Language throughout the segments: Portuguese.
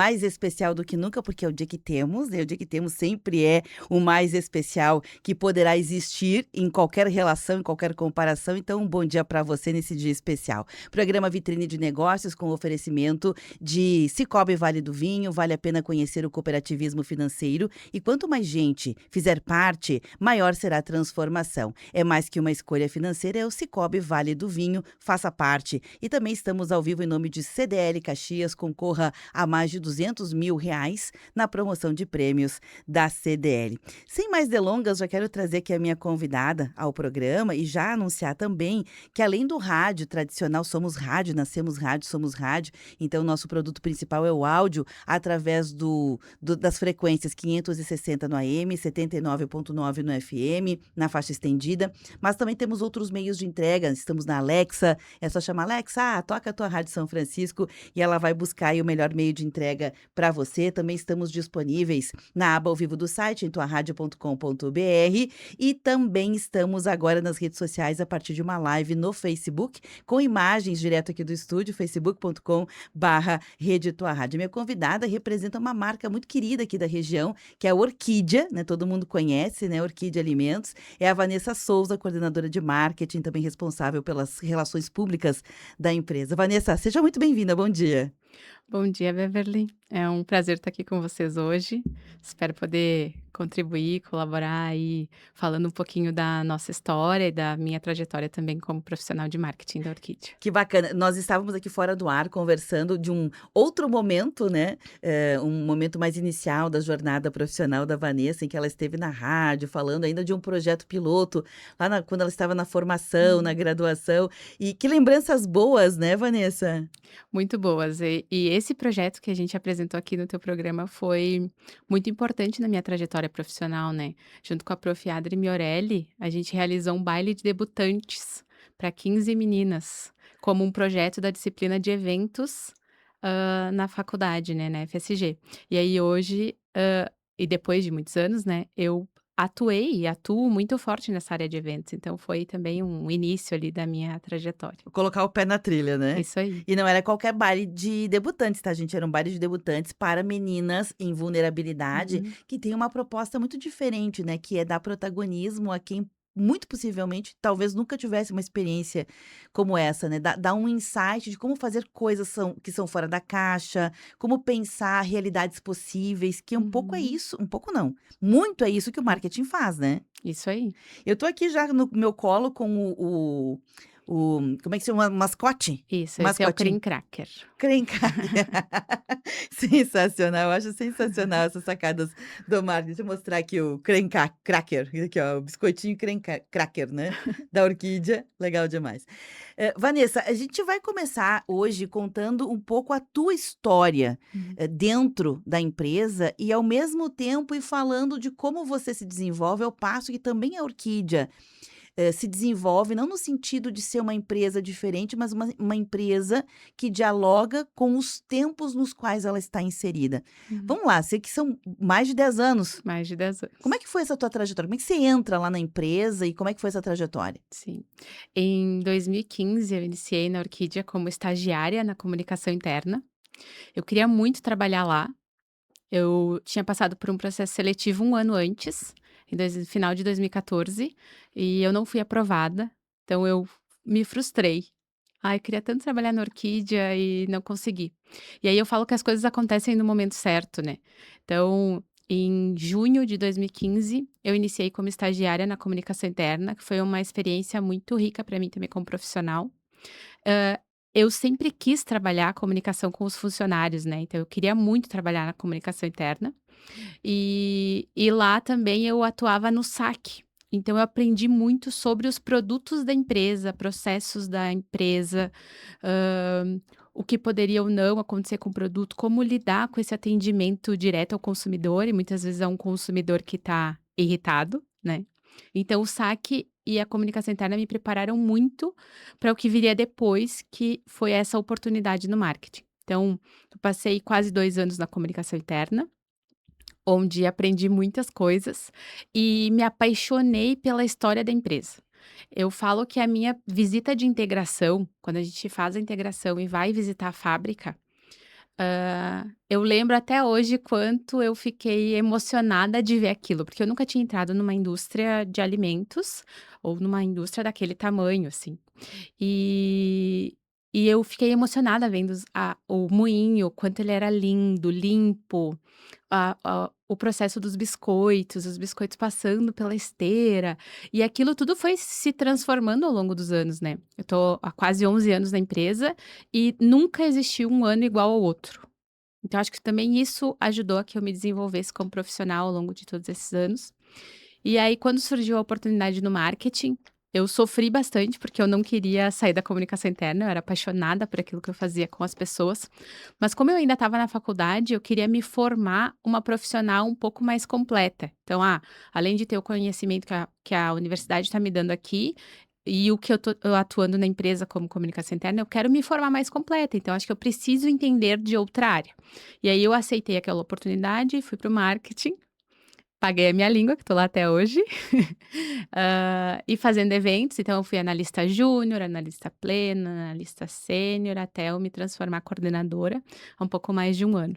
mais especial do que nunca, porque é o dia que temos, né? O dia que temos sempre é o mais especial que poderá existir em qualquer relação, em qualquer comparação. Então, um bom dia para você nesse dia especial. Programa Vitrine de Negócios com oferecimento de Sicoob Vale do Vinho. Vale a pena conhecer o cooperativismo financeiro e quanto mais gente fizer parte, maior será a transformação. É mais que uma escolha financeira, é o Sicoob Vale do Vinho. Faça parte. E também estamos ao vivo em nome de CDL Caxias. Concorra a mais de R$ 200 mil na promoção de prêmios da CDL. Sem mais delongas, já quero trazer aqui a minha convidada ao programa e já anunciar também que além do rádio tradicional, somos rádio, nascemos rádio, somos rádio, então nosso produto principal é o áudio através das frequências 560 no AM, 79,9 no FM, na faixa estendida, mas também temos outros meios de entrega, estamos na Alexa, é só chamar Alexa, toca a tua Rádio São Francisco e ela vai buscar aí o melhor meio de entrega para você. Também estamos disponíveis na aba ao vivo do site, em tuaradio.com.br, e também estamos agora nas redes sociais a partir de uma live no Facebook, com imagens direto aqui do estúdio, facebook.com/Rede Tua Rádio. Minha convidada representa uma marca muito querida aqui da região, que é a Orquídea, né? Todo mundo conhece, né? Orquídea Alimentos. É a Vanessa Souza, coordenadora de marketing, também responsável pelas relações públicas da empresa. Vanessa, seja muito bem-vinda, bom dia. Bom dia, Beverly. É um prazer estar aqui com vocês hoje. Espero poder contribuir, colaborar aí, falando um pouquinho da nossa história e da minha trajetória também como profissional de marketing da Orquídea. Que bacana. Nós estávamos aqui fora do ar conversando de um outro momento, né? Um momento mais inicial da jornada profissional da Vanessa, em que ela esteve na rádio, falando ainda de um projeto piloto, quando ela estava na formação, na Uhum. graduação. E que lembranças boas, né, Vanessa? Muito boas. E esse projeto que a gente apresentou aqui no teu programa foi muito importante na minha trajetória profissional, né? Junto com a Prof. Adri Miorelli, a gente realizou um baile de debutantes para 15 meninas, como um projeto da disciplina de eventos na faculdade, né, na FSG. E aí hoje, e depois de muitos anos, né, eu atuei e atuo muito forte nessa área de eventos, então foi também um início ali da minha trajetória. Colocar o pé na trilha, né? Isso aí. E não era qualquer baile de debutantes, tá, gente? Era um baile de debutantes para meninas em vulnerabilidade, Uhum. que tem uma proposta muito diferente, né? Que é dar protagonismo a quem muito possivelmente, talvez nunca tivesse uma experiência como essa, né? Dar um insight de como fazer coisas que são fora da caixa, como pensar realidades possíveis, que um pouco é Uhum. isso, um pouco não, muito é isso que o Hum, marketing faz, né? isso aí. Eu tô aqui já no meu colo com como é que chama? Mascote? Isso, esse é o Mascotinho. cream cracker. Cream cracker. Sensacional, eu acho sensacional essas sacadas do marketing. Deixa eu mostrar aqui o cracker, aqui ó, o biscoitinho cracker, né, da Orquídea, legal demais. Vanessa, a gente vai começar hoje contando um pouco a tua história, Uhum. dentro da empresa e ao mesmo tempo ir falando de como você se desenvolve ao passo que também a Orquídea se desenvolve, não no sentido de ser uma empresa diferente, mas uma empresa que dialoga com os tempos nos quais ela está inserida. Uhum. Vamos lá, sei que são mais de 10 anos. Mais de 10 Como é anos. que foi essa tua trajetória? Como é que você entra lá na empresa e como é que foi essa trajetória? Sim. Em 2015 eu iniciei na Orquídea como estagiária na comunicação interna. Eu queria muito trabalhar lá. Eu tinha passado por um processo seletivo um ano antes, final de 2014, e eu não fui aprovada, então eu me frustrei. Ai, eu queria tanto trabalhar na Orquídea e não consegui. E aí eu falo que as coisas acontecem no momento certo, né. Então, em junho de 2015, eu iniciei como estagiária na comunicação interna, que foi uma experiência muito rica para mim também como profissional. Hã, eu sempre quis trabalhar a comunicação com os funcionários, né, então eu queria muito trabalhar na comunicação interna. E lá também eu atuava no saque. Então eu aprendi muito sobre os produtos da empresa, processos da empresa, hã, o que poderia ou não acontecer com o produto, como lidar com esse atendimento direto ao consumidor, e muitas vezes é um consumidor que está irritado, né. Então o saque e a comunicação interna me prepararam muito para o que viria depois, que foi essa oportunidade no marketing. Então, eu passei quase 2 anos na comunicação interna, onde aprendi muitas coisas e me apaixonei pela história da empresa. Eu falo que a minha visita de integração, quando a gente faz a integração e vai visitar a fábrica, Eu lembro até hoje quanto eu fiquei emocionada de ver aquilo, porque eu nunca tinha entrado numa indústria de alimentos, ou numa indústria daquele tamanho, assim. E e eu fiquei emocionada vendo o moinho, o quanto ele era lindo, limpo, o processo dos biscoitos, os biscoitos passando pela esteira, e aquilo tudo foi se transformando ao longo dos anos, né. Eu tô há quase 11 anos na empresa e nunca existiu um ano igual ao outro. Então acho que também isso ajudou a que eu me desenvolvesse como profissional ao longo de todos esses anos. E aí quando surgiu a oportunidade no marketing, eu sofri bastante, porque eu não queria sair da comunicação interna, eu era apaixonada por aquilo que eu fazia com as pessoas, mas como eu ainda estava na faculdade, eu queria me formar uma profissional um pouco mais completa. Então, além de ter o conhecimento que a universidade está me dando aqui, e o que eu atuando na empresa como comunicação interna, eu quero me formar mais completa, então acho que eu preciso entender de outra área. E aí eu aceitei aquela oportunidade, fui para o marketing, paguei a minha língua, que estou lá até hoje, e fazendo eventos, então eu fui analista júnior, analista plena, analista sênior, até eu me transformar coordenadora há um pouco mais de um ano.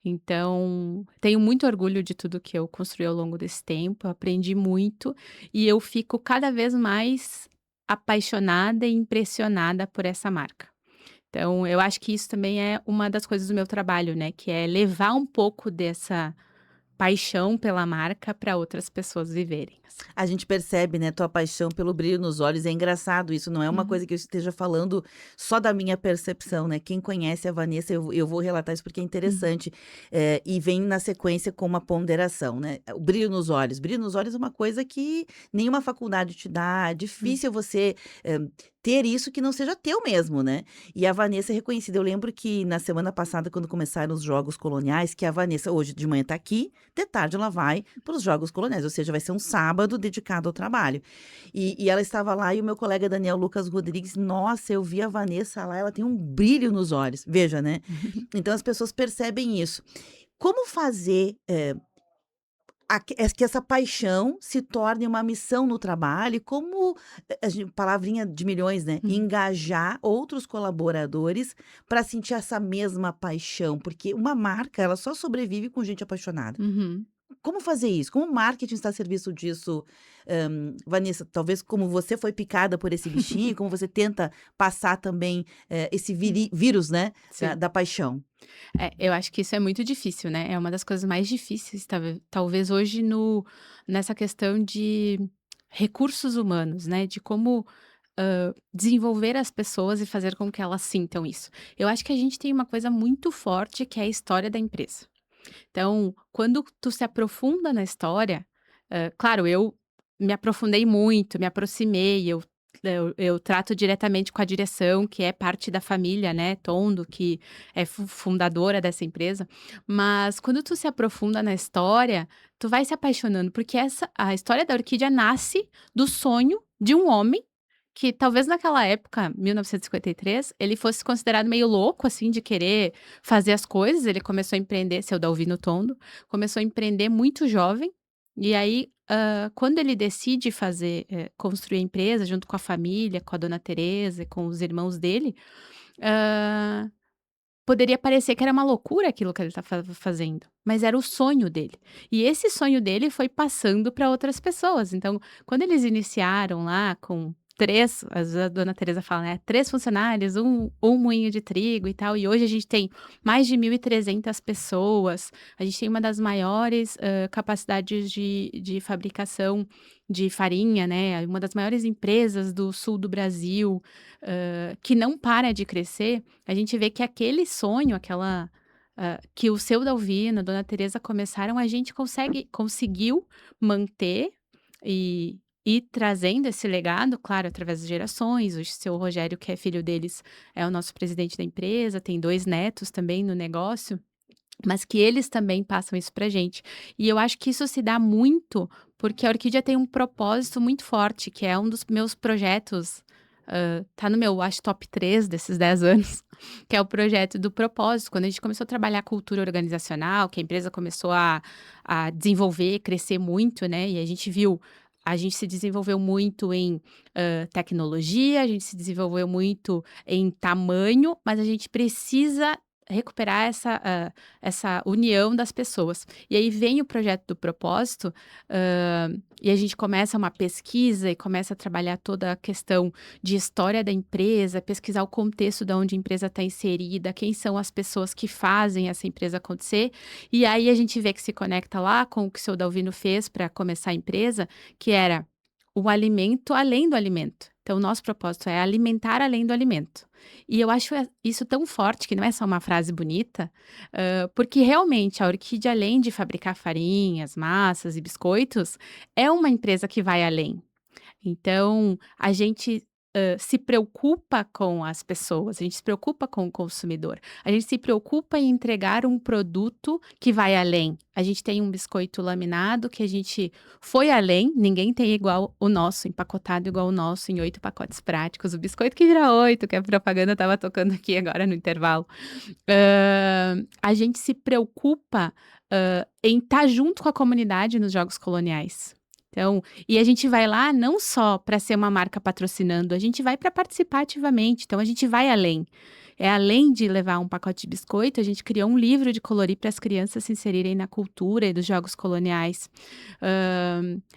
Então, tenho muito orgulho de tudo que eu construí ao longo desse tempo, eu aprendi muito e eu fico cada vez mais apaixonada e impressionada por essa marca. Então, eu acho que isso também é uma das coisas do meu trabalho, né, que é levar um pouco dessa paixão pela marca para outras pessoas viverem, assim. A gente percebe, né, tua paixão pelo brilho nos olhos, é engraçado isso, não é uma Uhum, coisa que eu esteja falando só da minha percepção, né, quem conhece a Vanessa, eu vou relatar isso porque é uhum, interessante, e vem na sequência com uma ponderação, né, o brilho nos olhos é uma coisa que nenhuma faculdade te dá, é hum, difícil você, ter isso que não seja teu mesmo, né. E a Vanessa é reconhecida, eu lembro que na semana passada quando começaram os Jogos Coloniais, que a Vanessa hoje de manhã tá aqui, de tarde ela vai para os Jogos Coloniais, ou seja, vai ser um sábado dedicado ao trabalho. E ela estava lá e o meu colega Daniel Lucas Rodrigues, nossa, eu vi a Vanessa lá, ela tem um brilho nos olhos, veja, né. Então as pessoas percebem isso. Como fazer, que essa paixão se torne uma missão no trabalho e como, a gen palavrinha de milhões, né, uhum, engajar outros colaboradores para sentir essa mesma paixão, porque uma marca ela só sobrevive com gente apaixonada. uhum. Como fazer isso? Como o marketing está a serviço disso, Vanessa? Talvez como você foi picada por esse bichinho, como você tenta passar também, esse vírus, né, da Sim. da paixão. É, eu acho que isso é muito difícil, né, é uma das coisas mais difíceis talvez hoje no nessa questão de recursos humanos, né, de como, desenvolver as pessoas e fazer com que elas sintam isso. Eu acho que a gente tem uma coisa muito forte que é a história da empresa. Então, quando tu se aprofunda na história, claro, eu me aprofundei muito, me aproximei, eu trato diretamente com a direção, que é parte da família, né, Tondo, que é fundadora dessa empresa, mas quando tu se aprofunda na história, tu vai se apaixonando, porque a história da orquídea nasce do sonho de um homem que talvez naquela época, 1953, ele fosse considerado meio louco, assim, de querer fazer as coisas. Ele começou a empreender, seu Dalvino Tondo, começou a empreender muito jovem, e aí, quando ele decide construir a empresa junto com a família, com a dona Teresa e com os irmãos dele, hã, poderia parecer que era uma loucura aquilo que ele tá fazendo, mas era o sonho dele. E esse sonho dele foi passando para outras pessoas. Então, quando eles iniciaram lá com 3, a dona Teresa fala, né, 3 funcionários, um moinho de trigo e tal, e hoje a gente tem mais de 1.300 pessoas, a gente tem uma das maiores, capacidades de fabricação de farinha, né, uma das maiores empresas do sul do Brasil, que não para de crescer. A gente vê que aquele sonho, que o seu Dalvino, a dona Teresa começaram, a gente conseguiu manter e ir trazendo esse legado, claro, através das gerações. O seu Rogério, que é filho deles, é o nosso presidente da empresa, tem 2 netos também no negócio, mas que eles também passam isso pra gente. E eu acho que isso se dá muito, porque a Orquídea tem um propósito muito forte, que é um dos meus projetos, tá no meu, acho, top 3 desses 10 anos, que é o projeto do propósito. Quando a gente começou a trabalhar cultura organizacional, que a empresa começou a desenvolver, crescer muito, né, e a gente se desenvolveu muito em, tecnologia, a gente se desenvolveu muito em tamanho, mas a gente precisa recuperar essa união das pessoas. E aí vem o projeto do propósito, e a gente começa uma pesquisa e começa a trabalhar toda a questão de história da empresa, pesquisar o contexto de onde a empresa está inserida, quem são as pessoas que fazem essa empresa acontecer. E aí a gente vê que se conecta lá com o que o seu Dalvino fez para começar a empresa, que era o alimento além do alimento. Então, o nosso propósito é alimentar além do alimento. E eu acho isso tão forte, que não é só uma frase bonita, porque realmente a Orquídea, além de fabricar farinhas, massas e biscoitos, é uma empresa que vai além. Então, a gente, se preocupa com as pessoas, a gente se preocupa com o consumidor, a gente se preocupa em entregar um produto que vai além. A gente tem um biscoito laminado que a gente foi além, ninguém tem igual o nosso, empacotado igual o nosso em 8 pacotes práticos, o biscoito que vira 8, que a propaganda estava tocando aqui agora no intervalo. A gente se preocupa, em estar junto com a comunidade nos jogos coloniais. Então, e a gente vai lá não só para ser uma marca patrocinando, a gente vai para participar ativamente, então a gente vai além. É além de levar um pacote de biscoito, a gente criou um livro de colorir para as crianças se inserirem na cultura e dos jogos coloniais.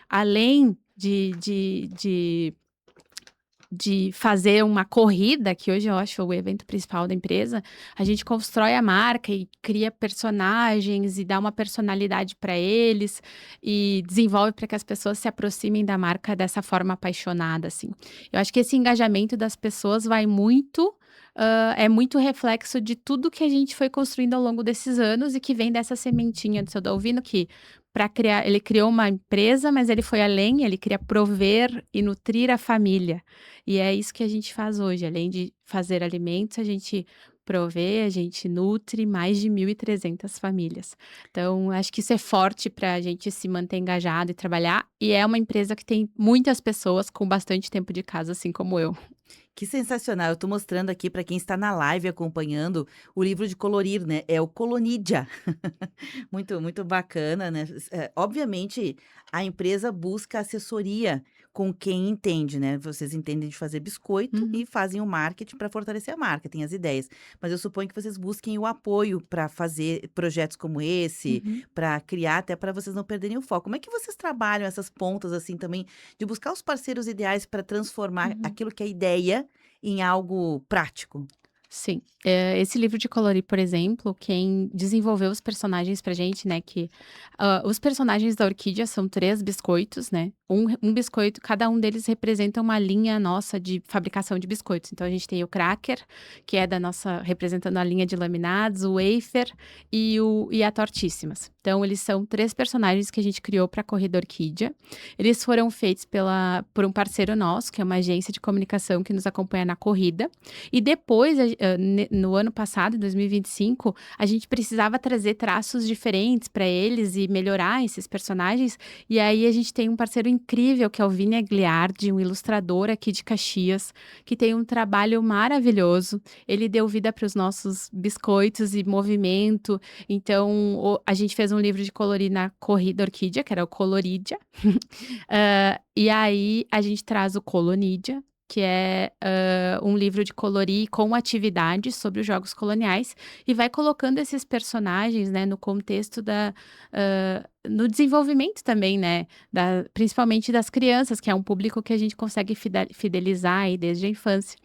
Além de fazer uma corrida, que hoje eu acho o evento principal da empresa, a gente constrói a marca e cria personagens e dá uma personalidade para eles e desenvolve para que as pessoas se aproximem da marca dessa forma apaixonada, assim. Eu acho que esse engajamento das pessoas vai muito, é muito reflexo de tudo que a gente foi construindo ao longo desses anos e que vem dessa sementinha do seu Dalvino que para criar, ele criou uma empresa, mas ele foi além, ele queria prover e nutrir a família. E é isso que a gente faz hoje, além de fazer alimentos, a gente provê, a gente nutre mais de 1.300 famílias. Então, acho que isso é forte para a gente se manter engajado e trabalhar, e é uma empresa que tem muitas pessoas com bastante tempo de casa, assim como eu. Que sensacional. Eu tô mostrando aqui para quem está na live acompanhando o livro de colorir, né, é o Colonídia. Muito, muito bacana, né. Obviamente, a empresa busca assessoria com quem entende, né. Vocês entendem de fazer biscoito Uhum, e fazem o marketing para fortalecer a marca, tem as ideias. Mas eu suponho que vocês busquem o apoio para fazer projetos como esse, uhum, para criar, até para vocês não perderem o foco. Como é que vocês trabalham essas pontas, assim, também, de buscar os parceiros ideais para transformar uhum. aquilo que é ideia em algo prático? Sim. Esse livro de colorir, por exemplo, quem desenvolveu os personagens pra gente, né, que, os personagens da Orquídea são 3 biscoitos, né, um biscoito, cada um deles representa uma linha nossa de fabricação de biscoitos. Então a gente tem o cracker, que é da nossa representando a linha de laminados, o wafer e a tortíssimas. Então eles são 3 personagens que a gente criou pra corrida Orquídea. Eles foram feitos por um parceiro nosso, que é uma agência de comunicação que nos acompanha na corrida. E depois, no ano passado, em 2025, a gente precisava trazer traços diferentes para eles e melhorar esses personagens. E aí a gente tem um parceiro incrível, que é o Vini Agliardi, um ilustrador aqui de Caxias, que tem um trabalho maravilhoso. Ele deu vida para os nossos biscoitos e movimento. Então, a gente fez um livro de colorir na Corrida Orquídea, que era o Colorídia. E aí a gente traz o Colonídia, que é um livro de colorir com atividades sobre os jogos coloniais e vai colocando esses personagens, né, no contexto no desenvolvimento também, né, principalmente das crianças, que é um público que a gente consegue fidelizar aí desde a infância.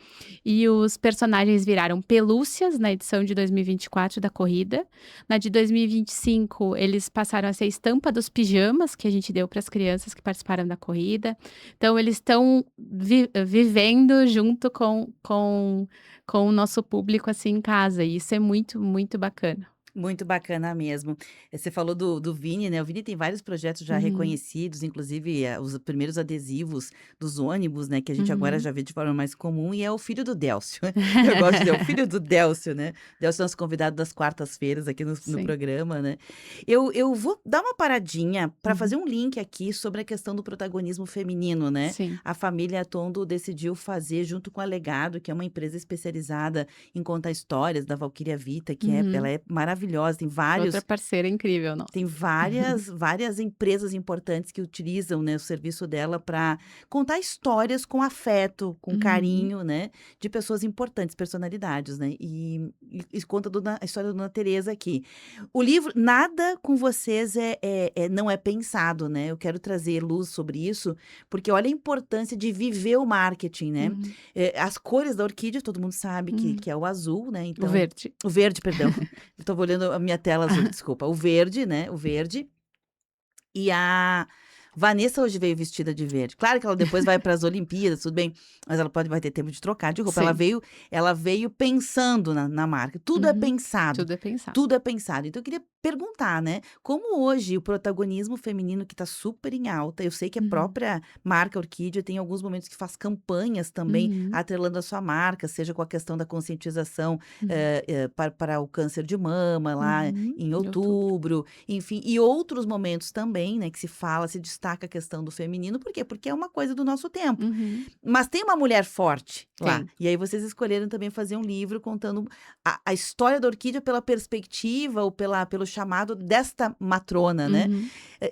E os personagens viraram pelúcias na edição de 2024 da corrida. Na de 2025, eles passaram a ser estampa dos pijamas que a gente deu para as crianças que participaram da corrida. Então eles estão vivendo junto com o nosso público, assim, em casa, e isso é muito, muito bacana. Muito bacana mesmo. Você falou do Vini, né, o Vini tem vários projetos já Uhum, reconhecidos, inclusive, os primeiros adesivos dos ônibus, né, que a gente agora uhum. já vê de forma mais comum, e é o filho do Délcio. Eu gosto de dizer, o filho do Délcio, né. Délcio é nosso convidado das quartas-feiras aqui no Sim. programa, né. Eu vou dar uma paradinha para Uhum. fazer um link aqui sobre a questão do protagonismo feminino, né. Sim. A família Tondo decidiu fazer junto com a Legado, que é uma empresa especializada em contar histórias da Valquíria Vita, ela Uhum. é maravilhosa, maravilhosa, tem Outra vários parceira incrível nossa. tem várias empresas importantes que utilizam, né, o serviço dela para contar histórias com afeto, com Uhum, carinho, né, de pessoas importantes, personalidades, né. E conta a história da Dona Teresa aqui. O livro Nada com Vocês não é pensado, né, eu quero trazer luz sobre isso, porque olha a importância de viver o marketing, né. uhum, As cores da orquídea todo mundo sabe que uhum. que é o azul, né, O então verde. o verde, perdão. Eu estava olhando a minha tela azul, desculpa. O verde, né, o verde. E a Vanessa hoje veio vestida de verde. Claro que ela depois vai para as Olimpíadas, tudo bem, mas ela vai ter tempo de trocar de roupa. Sim. Ela veio pensando na marca. Tudo é Uhum. pensado, Tudo é pensado. tudo é pensado. Então eu queria perguntar, né, como hoje o protagonismo feminino que está super em alta, eu sei que a Uhum, própria marca Orquídea tem alguns momentos que faz campanhas também uhum, atrelando a sua marca, seja com a questão da conscientização, uhum, para o câncer de mama lá uhum. em Em outubro. outubro, enfim, e outros momentos também, né, que se fala, se destaca a questão do feminino, por quê? Porque é uma coisa do nosso tempo. Uhum. Mas tem uma mulher forte lá, Tem. e aí vocês escolheram também fazer um livro contando a história da orquídea pela perspectiva ou pelo chamado desta matrona, né. Uhum.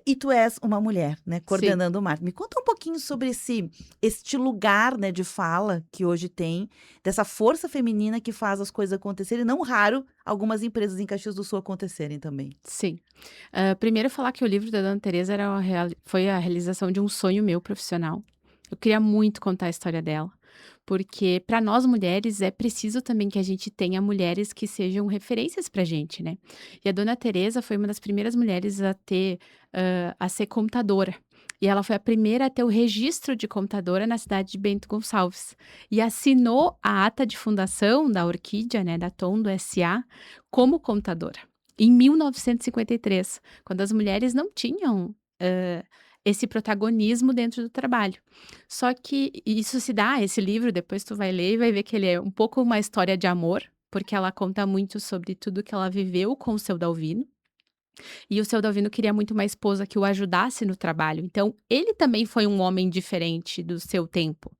E tu és uma mulher, né, Sim. coordenando o marketing. Me conta um pouquinho sobre este lugar, né, de fala que hoje tem, dessa força feminina que faz as coisas acontecerem, não raro, algumas empresas em Caxias do Sul acontecerem também. Sim. Primeiro falar que o livro da Dona Teresa era foi a realização de um sonho meu profissional. Eu queria muito contar a história dela, porque para nós mulheres é preciso também que a gente tenha mulheres que sejam referências pra gente, né. E a Dona Teresa foi uma das primeiras mulheres a ser contadora. E ela foi a primeira a ter o registro de contadora na cidade de Bento Gonçalves. E assinou a ata de fundação da Orquídea, né, da Tondo S.A., como contadora. Em 1953, quando as mulheres não tinham, esse protagonismo dentro do trabalho. Só que isso se dá esse livro, depois tu vai ler e vai ver que ele é um pouco uma história de amor, porque ela conta muito sobre tudo que ela viveu com o seu Dalvino, e o seu Dalvino queria muito uma esposa que o ajudasse no trabalho, então ele também foi um homem diferente do seu tempo,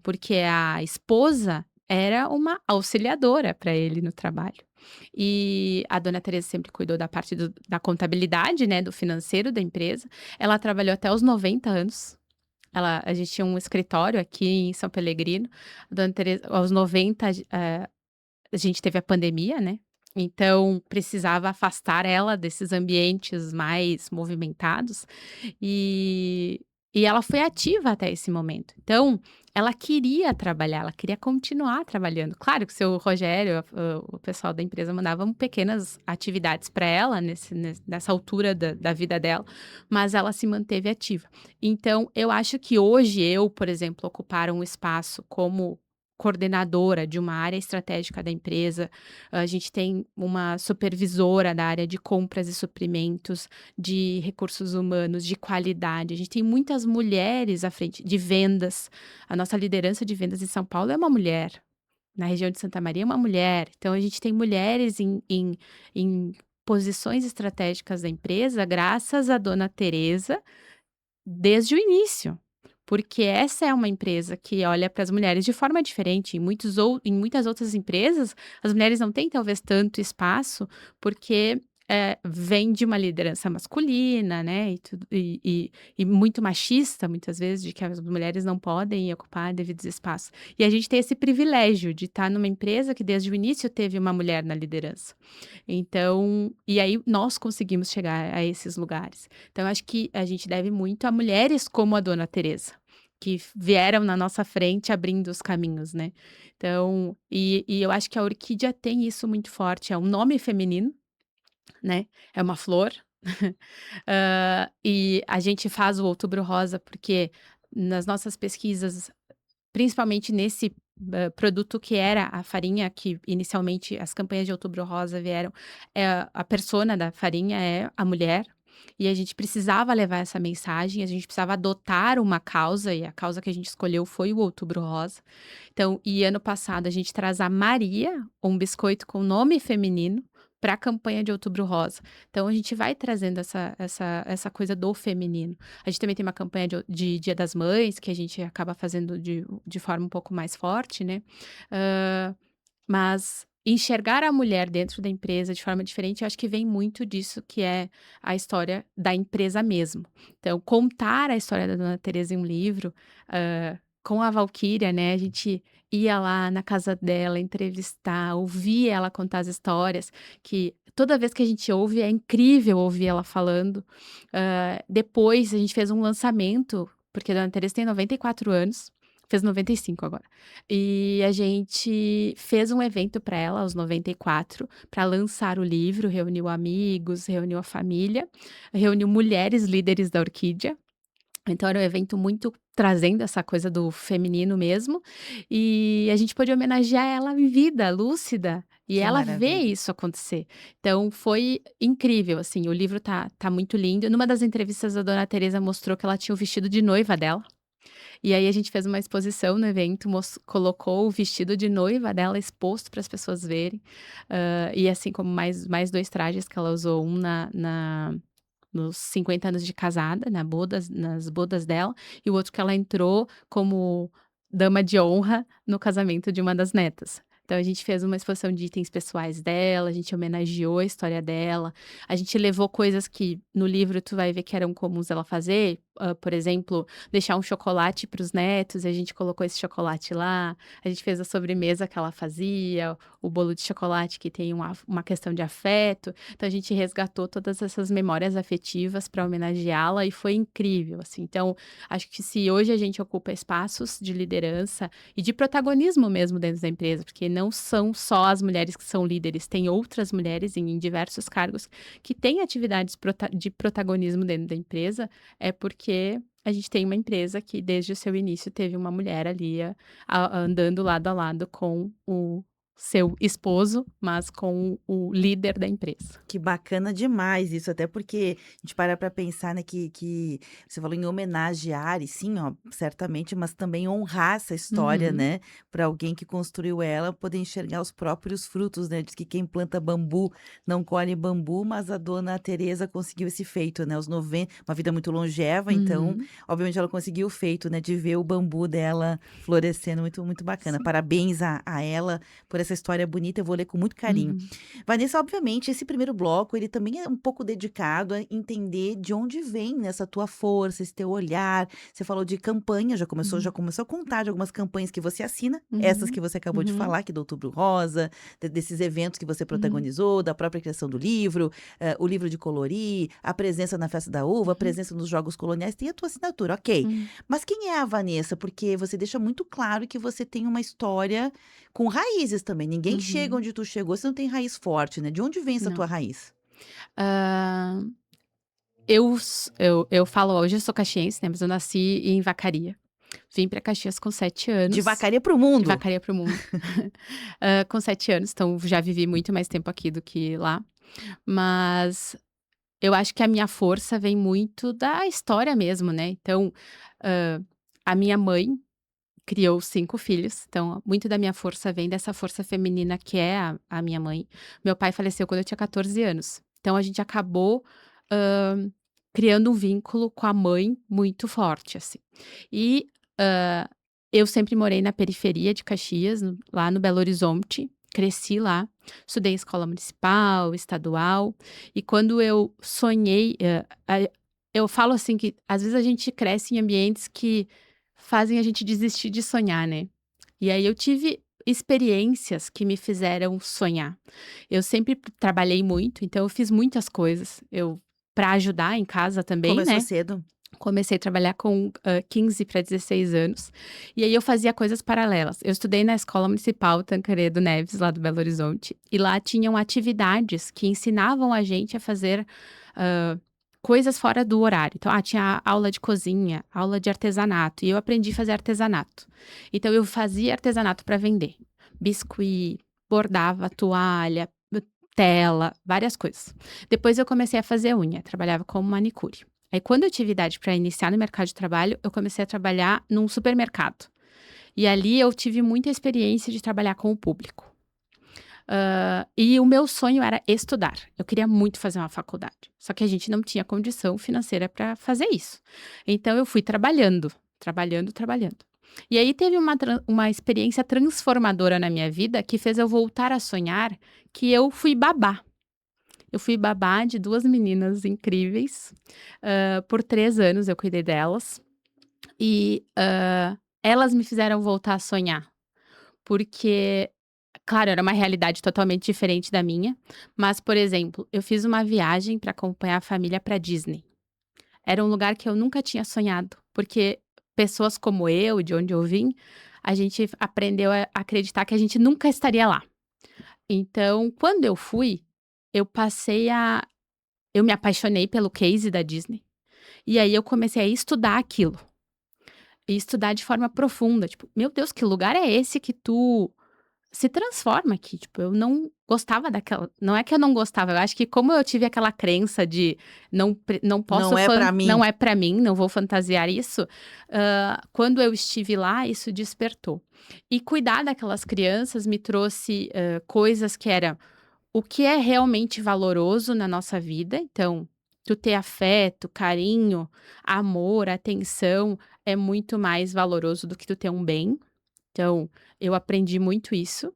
porque a esposa era uma auxiliadora para ele no trabalho. E a dona Teresa sempre cuidou da parte da contabilidade, né, do financeiro da empresa. Ela trabalhou até os 90 anos. A gente tinha um escritório aqui em São Pellegrino. A dona Teresa, aos 90, a gente teve a pandemia, né, então precisava afastar ela desses ambientes mais movimentados, e e ela foi ativa até esse momento. Então, ela queria trabalhar, ela queria continuar trabalhando. Claro que o seu Rogério, o pessoal da empresa mandavam pequenas atividades para ela nessa altura da vida dela, mas ela se manteve ativa. Então, eu acho que hoje eu, por exemplo, ocupar um espaço como coordenadora de uma área estratégica da empresa, a gente tem uma supervisora da área de compras e suprimentos, de recursos humanos, de qualidade. A gente tem muitas mulheres à frente de vendas. A nossa liderança de vendas em São Paulo é uma mulher. Na região de Santa Maria é uma mulher. Então a gente tem mulheres em posições estratégicas da empresa, graças à dona Teresa, desde o início. Porque essa é uma empresa que olha para as mulheres de forma diferente. Em muitas outras empresas, as mulheres não têm talvez tanto espaço, porque, vem de uma liderança masculina, né, e muito machista, muitas vezes, de que as mulheres não podem ocupar devidos espaços. E a gente tem esse privilégio de estar numa empresa que desde o início teve uma mulher na liderança. Então e aí nós conseguimos chegar a esses lugares. Então eu acho que a gente deve muito a mulheres como a dona Teresa, que vieram na nossa frente abrindo os caminhos, né. Então e eu acho que a orquídea tem isso muito forte, é um nome feminino, né, é uma flor, e a gente faz o Outubro Rosa, porque nas nossas pesquisas, principalmente nesse, produto que era a farinha, que inicialmente as campanhas de Outubro Rosa vieram, a persona da farinha é a mulher, e a gente precisava levar essa mensagem, a gente precisava adotar uma causa, e a causa que a gente escolheu foi o Outubro Rosa. Então ano passado a gente traz a Maria, um biscoito com nome feminino, para a campanha de Outubro Rosa. Então a gente vai trazendo essa coisa do feminino. A gente também tem uma campanha de Dia das Mães, que a gente acaba fazendo de forma um pouco mais forte, né. Hã, mas enxergar a mulher dentro da empresa de forma diferente, eu acho que vem muito disso que é a história da empresa mesmo. Então, contar a história da Dona Teresa em um livro, com a Valquíria, né, a gente ia lá na casa dela entrevistar, ouvir ela contar as histórias, que toda vez que a gente ouve é incrível ouvir ela falando. Depois a gente fez um lançamento, porque a Dona Teresa tem 94 anos, fez 95 agora. E a gente fez um evento para ela aos 94, para lançar o livro, reuniu amigos, reuniu a família, reuniu mulheres líderes da Orquídea. Então era um evento muito trazendo essa coisa do feminino mesmo, e a gente pôde homenagear ela em vida, lúcida, e Que ela vê maravilha. isso acontecer. Então foi incrível, assim, o livro tá muito lindo. Numa das entrevistas a Dona Teresa mostrou que ela tinha o vestido de noiva dela, e aí a gente fez uma exposição no evento, colocou o vestido de noiva dela exposto para as pessoas verem, e assim como mais 2 trajes que ela usou, um nos 50 anos de casada, nas bodas dela, e o outro que ela entrou como dama de honra no casamento de uma das netas. Então a gente fez uma exposição de itens pessoais dela, a gente homenageou a história dela, a gente levou coisas que no livro tu vai ver que eram comuns ela fazer, por exemplo, deixar um chocolate para os netos, e a gente colocou esse chocolate lá, a gente fez a sobremesa que ela fazia, o bolo de chocolate que tem uma questão de afeto. Então a gente resgatou todas essas memórias afetivas para homenageá-la e foi incrível, assim. Então, acho que se hoje a gente ocupa espaços de liderança e de protagonismo mesmo dentro da empresa, porque não são só as mulheres que são líderes, tem outras mulheres em diversos cargos que têm atividades de protagonismo dentro da empresa, é porque a gente tem uma empresa que desde o seu início teve uma mulher ali andando lado a lado com o seu esposo, mas com o líder da empresa. Que bacana demais isso, até porque a gente para pra pensar, né, que você falou em homenagear, e sim, ó, certamente, mas também honrar essa história, Uhum, né, para alguém que construiu ela poder enxergar os próprios frutos, né, diz que quem planta bambu não colhe bambu, mas a dona Teresa conseguiu esse feito, né, aos 90, uma vida muito longeva, então, uhum. obviamente ela conseguiu o feito, né, de ver o bambu dela florescendo, muito muito bacana. Sim. Parabéns a ela por essa história bonita, eu vou ler com muito carinho. Uhum, Vanessa, obviamente, esse primeiro bloco, ele também é um pouco dedicado a entender de onde vem nessa tua força, esse teu olhar. Você falou de campanha, já uhum, começou a contar de algumas campanhas que você assina, essas uhum, que você acabou de uhum, falar, que do Outubro Rosa, desses eventos que você uhum, protagonizou, da própria criação do livro, o livro de colorir, a presença na Festa da Uva, a uhum, presença nos Jogos Coloniais, tem a tua assinatura, ok. uhum, Mas quem é a Vanessa? Porque você deixa muito claro que você tem uma história com raízes também. Ninguém chega uhum. onde tu chegou se não tem raiz forte, né. De onde vem essa tua Não. raiz? Hã, eu falo hoje eu sou caxiense, né, mas eu nasci em Vacaria. Vim para Caxias com 7 De anos, Vacaria para o de mundo. Vacaria para o mundo. Com 7 anos, então já vivi muito mais tempo aqui do que lá. Mas eu acho que a minha força vem muito da história mesmo, né. Então, a minha mãe criou 5 filhos, então muito da minha força vem dessa força feminina que é a minha mãe. Meu pai faleceu quando eu tinha 14 anos, então a gente acabou, hã, criando um vínculo com a mãe muito forte, assim. E, eu sempre morei na periferia de Caxias, lá no Belo Horizonte, cresci lá, estudei em escola municipal, estadual, e quando eu sonhei, eu falo assim que às vezes a gente cresce em ambientes que fazem a gente desistir de sonhar, né. E aí eu tive experiências que me fizeram sonhar. Eu sempre trabalhei muito, então eu fiz muitas coisas, para ajudar em casa também, Começou né. cedo. Comecei a trabalhar com, 15 para 16 anos, e aí eu fazia coisas paralelas. Eu estudei na Escola Municipal Tancredo Neves, lá do Belo Horizonte, e lá tinham atividades que ensinavam a gente a fazer, coisas fora do horário. Então, tinha aula de cozinha, aula de artesanato, e eu aprendi a fazer artesanato. Então eu fazia artesanato para vender, biscuit, bordava toalha, tela, várias coisas. Depois eu comecei a fazer unha, trabalhava como manicure. Aí quando eu tive idade para iniciar no mercado de trabalho, eu comecei a trabalhar num supermercado. E ali eu tive muita experiência de trabalhar com o público. E o meu sonho era estudar. Eu queria muito fazer uma faculdade, só que a gente não tinha condição financeira para fazer isso. Então eu fui trabalhando, trabalhando, trabalhando. E aí teve uma experiência transformadora na minha vida que fez eu voltar a sonhar, que eu fui babá. Eu fui babá de 2 meninas incríveis, por 3 anos eu cuidei delas e, elas me fizeram voltar a sonhar, porque, claro, era uma realidade totalmente diferente da minha, mas, por exemplo, eu fiz uma viagem para acompanhar a família para Disney. Era um lugar que eu nunca tinha sonhado, porque pessoas como eu, de onde eu vim, a gente aprendeu a acreditar que a gente nunca estaria lá. Então, quando eu fui, eu passei a eu me apaixonei pelo case da Disney, e aí eu comecei a estudar aquilo, e estudar de forma profunda, tipo: "Meu Deus, que lugar é esse que tu se transforma aqui?". Tipo, eu não gostava daquela, não é que eu não gostava, eu acho que como eu tive aquela crença de não Não posso é pra mim. não é pra mim, não vou fantasiar isso, quando eu estive lá, isso despertou. E cuidar daquelas crianças me trouxe, coisas que era o que é realmente valoroso na nossa vida. Então, tu ter afeto, carinho, amor, atenção, é muito mais valoroso do que tu ter um bem. Então, eu aprendi muito isso.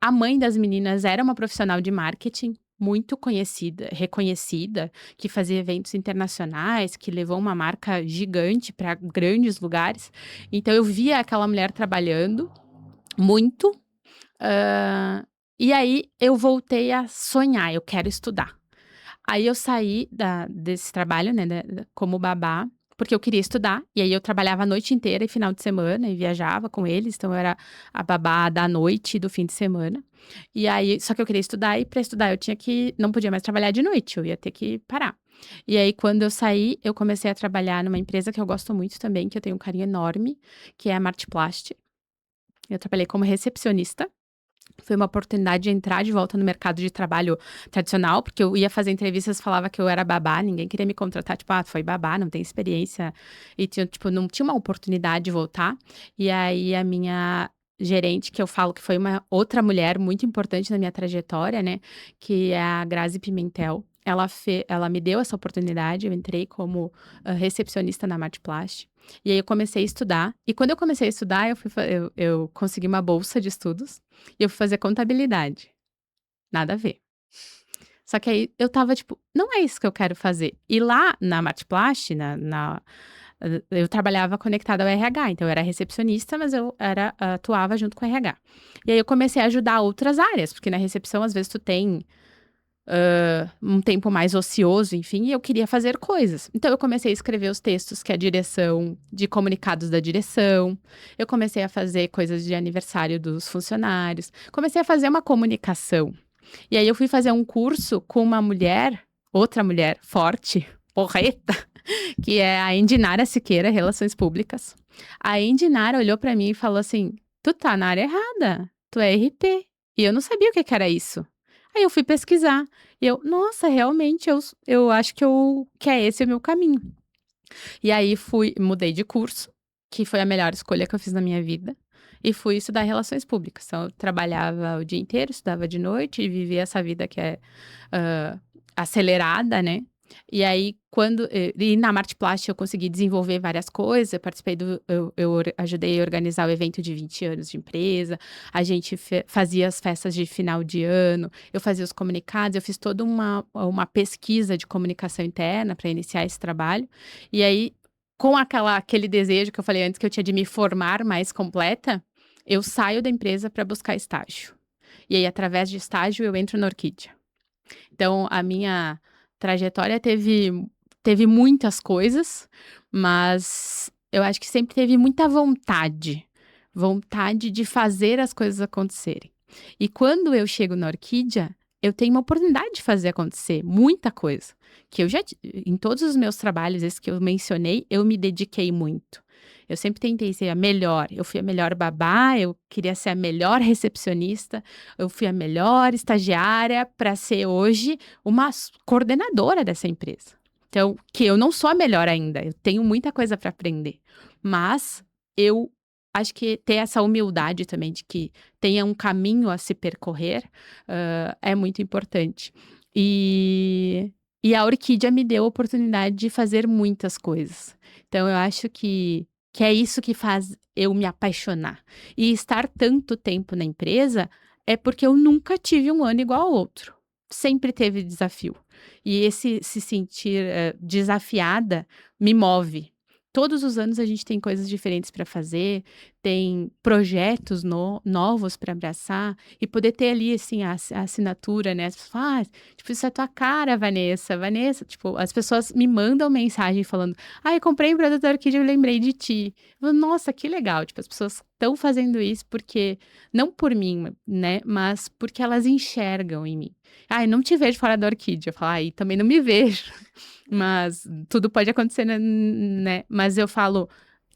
A mãe das meninas era uma profissional de marketing muito conhecida, reconhecida, que fazia eventos internacionais, que levou uma marca gigante para grandes lugares. Então eu via aquela mulher trabalhando muito, hã, e aí eu voltei a sonhar, eu quero estudar. Aí eu saí desse trabalho, né, como babá, porque eu queria estudar, e aí eu trabalhava a noite inteira e final de semana e viajava com eles, então eu era a babá da noite e do fim de semana. E aí só que eu queria estudar e para estudar eu tinha que não podia mais trabalhar de noite, eu ia ter que parar. E aí quando eu saí, eu comecei a trabalhar numa empresa que eu gosto muito também, que eu tenho um carinho enorme, que é a Martplast. Eu trabalhei como recepcionista. Foi uma oportunidade de entrar de volta no mercado de trabalho tradicional, porque eu ia fazer entrevistas, falava que eu era babá, ninguém queria me contratar, tipo: "Ah, foi babá, não tem experiência", e tinha tipo, não tinha uma oportunidade de voltar. E aí a minha gerente, que eu falo que foi uma outra mulher muito importante na minha trajetória, né, que é a Grazi Pimentel, ela me deu essa oportunidade, eu entrei como, recepcionista na Martplast, e aí eu comecei a estudar, e quando eu comecei a estudar eu fui fa eu consegui uma bolsa de estudos, e eu fui fazer contabilidade, nada a ver. Só que aí eu estava tipo: "Não é isso que eu quero fazer". E lá na Martplast, eu trabalhava conectada ao RH, então eu era recepcionista, mas eu atuava junto com o RH. E aí eu comecei a ajudar outras áreas, porque na recepção às vezes tu tem um tempo mais ocioso, enfim, e eu queria fazer coisas. Então eu comecei a escrever os textos que a direção de comunicados da direção, eu comecei a fazer coisas de aniversário dos funcionários, comecei a fazer uma comunicação. E aí eu fui fazer um curso com uma mulher, outra mulher forte, porreta, que é a Indinara Siqueira, Relações Públicas. A Indinara olhou pra mim e falou assim: "Tu tá na área errada, tu é RP". E eu não sabia o que que era isso. Aí eu fui pesquisar, e eu: "Nossa, realmente eu acho que é esse o meu caminho". E aí mudei de curso, que foi a melhor escolha que eu fiz na minha vida, e fui estudar relações públicas. Então eu trabalhava o dia inteiro, estudava de noite e vivia essa vida que é, acelerada, né. E aí e na Martplast eu consegui desenvolver várias coisas, eu participei ajudei a organizar o evento de 20 anos de empresa, a gente fazia as festas de final de ano, eu fazia os comunicados, eu fiz toda uma pesquisa de comunicação interna para iniciar esse trabalho. E aí, com aquele desejo que eu falei antes que eu tinha de me formar mais completa, eu saio da empresa para buscar estágio. E aí, através de estágio, eu entro na Orquídea. Então, a minha trajetória teve muitas coisas, mas eu acho que sempre teve muita vontade de fazer as coisas acontecerem. E quando eu chego na Orquídea, eu tenho uma oportunidade de fazer acontecer muita coisa, que eu já ti em todos os meus trabalhos, esses que eu mencionei, eu me dediquei muito. Eu sempre tentei ser a melhor, eu fui a melhor babá, eu queria ser a melhor recepcionista, eu fui a melhor estagiária para ser hoje uma coordenadora dessa empresa. Então, que eu não sou a melhor ainda, eu tenho muita coisa para aprender, mas eu acho que ter essa humildade também de que tenha um caminho a se percorrer, é muito importante. E e a Orquídea me deu a oportunidade de fazer muitas coisas. Então eu acho que que é isso que faz eu me apaixonar. E estar tanto tempo na empresa é porque eu nunca tive um ano igual ao outro. Sempre teve desafio. E esse se sentir, desafiada me move. Todos os anos a gente tem coisas diferentes para fazer, tem projetos novos para abraçar e poder ter ali, assim, a assinatura, né, as pessoas falam: "Ah, tipo, isso é tua cara, Vanessa, Vanessa", tipo, as pessoas me mandam mensagem falando: "Ai, comprei um produto da Orquídea, eu lembrei de ti". Eu falo: "Nossa, que legal", tipo, as pessoas estão fazendo isso porque não por mim, né, mas porque elas enxergam em mim. "Ai, não te vejo fora da Orquídea", eu falo: "Ai, também não me vejo". Mas tudo pode acontecer, né, mas eu falo: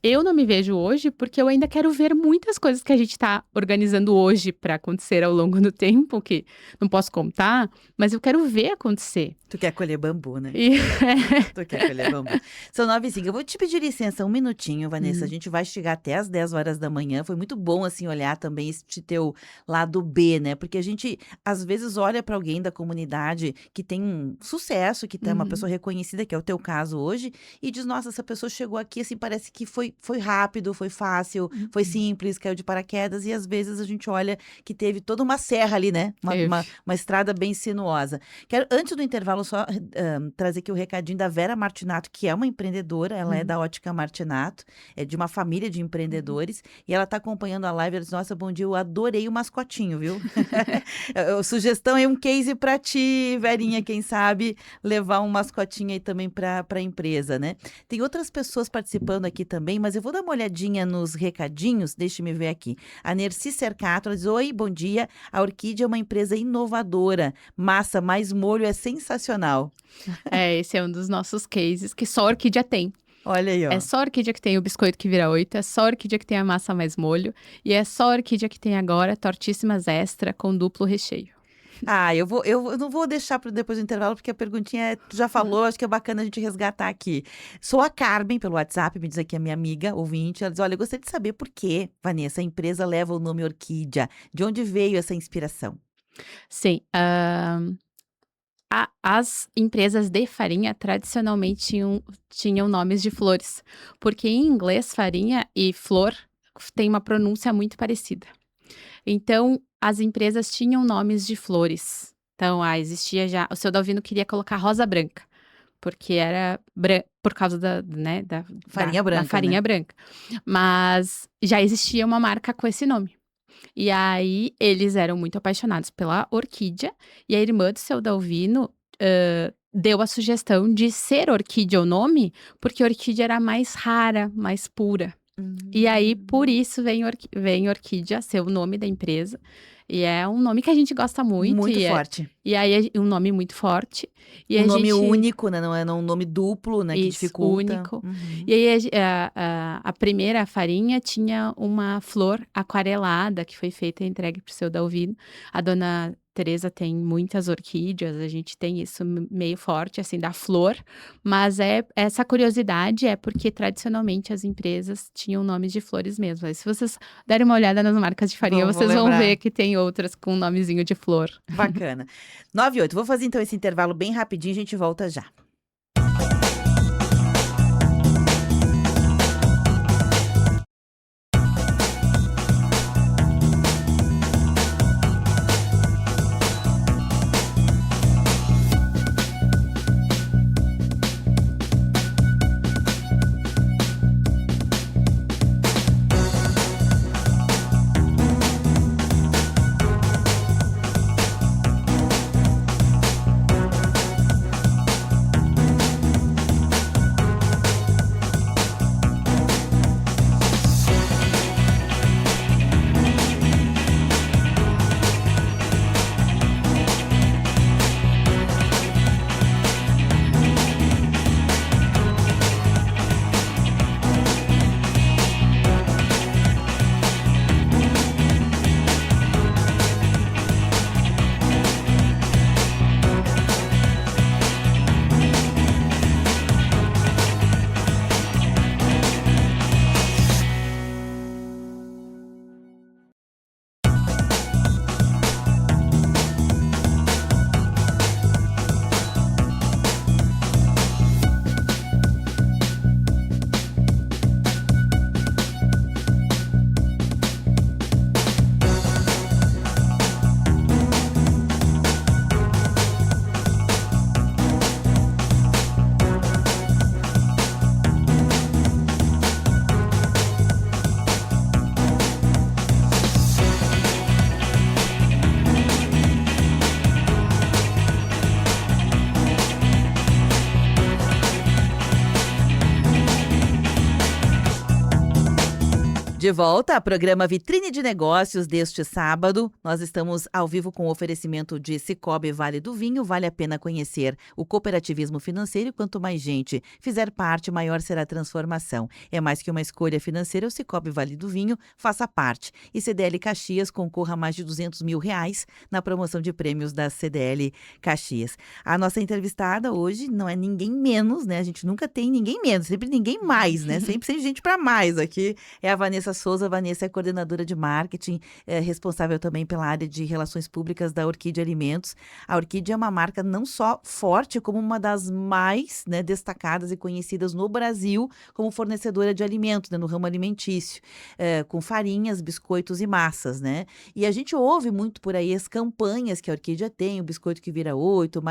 "Eu não me vejo hoje, porque eu ainda quero ver muitas coisas que a gente está organizando hoje para acontecer ao longo do tempo, que não posso contar, mas eu quero ver acontecer". Tu quer colher bambu, né? E Tu quer colher bambu. São 9h05. Eu vou te pedir licença um minutinho, Vanessa. A Uhum, gente vai chegar até às 10 horas da manhã. Foi muito bom, assim, olhar também esse teu lado B, né? Porque a gente, às vezes, olha para alguém da comunidade que tem um sucesso, que tem uma uhum, pessoa reconhecida, que é o teu caso hoje, e diz: Nossa, essa pessoa chegou aqui, assim, parece que foi rápido, foi fácil, foi uhum. simples, caiu de paraquedas. E às vezes a gente olha que teve toda uma serra ali, né? Uma, Teve. uma, uma estrada bem sinuosa. Quero, antes do intervalo, só trazer aqui o recadinho da Vera Martinato, que é uma empreendedora, ela é Uhum, da Ótica Martinato, é de uma família de uhum. empreendedores, e ela está acompanhando a live, ela disse, nossa, bom dia, eu adorei o mascotinho, viu? Sugestão é um case para ti, Verinha, quem sabe levar um mascotinho aí também para a empresa, né? Tem outras pessoas participando aqui também, mas eu vou dar uma olhadinha nos recadinhos, deixa-me ver aqui. A Nerci Cercato, ela diz, oi, bom dia, a Orquídea é uma empresa inovadora, massa mais molho é sensacional. É, esse é um dos nossos cases que só a Orquídea tem. Olha aí, É ó. só a Orquídea que tem o biscoito que vira 8, é só a Orquídea que tem a massa mais molho, e é só a Orquídea que tem agora tortíssimas extra com duplo recheio. Ah, eu não vou deixar para depois do intervalo, porque a perguntinha tu já falou, acho que é bacana a gente resgatar aqui. Sou a Carmen, pelo WhatsApp, me diz aqui a minha amiga, ouvinte, ela diz, olha, eu gostaria de saber por que, Vanessa, a empresa leva o nome Orquídea, de onde veio essa inspiração? Sim, as empresas de farinha tradicionalmente tinham nomes de flores, porque em inglês farinha e flor tem uma pronúncia muito parecida. Então, as empresas tinham nomes de flores. Então, existia já o seu Dalvino queria colocar rosa branca, porque era por causa da, né, Farinha da branca, né? farinha branca. Mas já existia uma marca com esse nome. E aí, eles eram muito apaixonados pela orquídea, e a irmã do seu Dalvino, deu a sugestão de ser orquídea o nome, porque orquídea era mais rara, mais pura. E aí, por Hum, isso vem Orquídea ser o nome da empresa, e é um nome que a gente gosta muito, muito forte. e aí é um nome muito forte, e Um a nome gente único, né? Não é um nome duplo, né? Que isso, dificulta. único. Uhum. E aí a primeira farinha tinha uma flor aquarelada que foi feita e entregue para o seu Dalvino. A dona Teresa tem muitas orquídeas, a gente tem isso meio forte, assim, da flor, mas essa curiosidade é porque tradicionalmente as empresas tinham nomes de flores mesmo. Aí se vocês derem uma olhada nas marcas de farinha, Vou vocês vão ver lembrar. que tem outras com nomezinho de flor. Bacana. 9h08. Vou fazer então esse intervalo bem rapidinho, a gente volta já. De volta ao programa Vitrine de Negócios deste sábado. Nós estamos ao vivo com o oferecimento de Sicoob Vale do Vinho. Vale a pena conhecer o cooperativismo financeiro. Quanto mais gente fizer parte, maior será a transformação. É mais que uma escolha financeira, o Sicoob Vale do Vinho faça parte. E CDL Caxias concorra a mais de R$200 mil na promoção de prêmios da CDL Caxias. A nossa entrevistada hoje não é ninguém menos, né? A gente nunca tem ninguém menos, sempre ninguém mais, né? Sempre tem gente para mais aqui. É a Vanessa Souza. Vanessa é coordenadora de marketing, responsável também pela área de relações públicas da Orquídea Alimentos. A Orquídea é uma marca não só forte, como uma das mais, né, destacadas e conhecidas no Brasil como fornecedora de alimentos, né, no ramo alimentício, com farinhas, biscoitos e massas, né? E a gente ouve muito por aí as campanhas que a Orquídea tem, o biscoito que vira 8,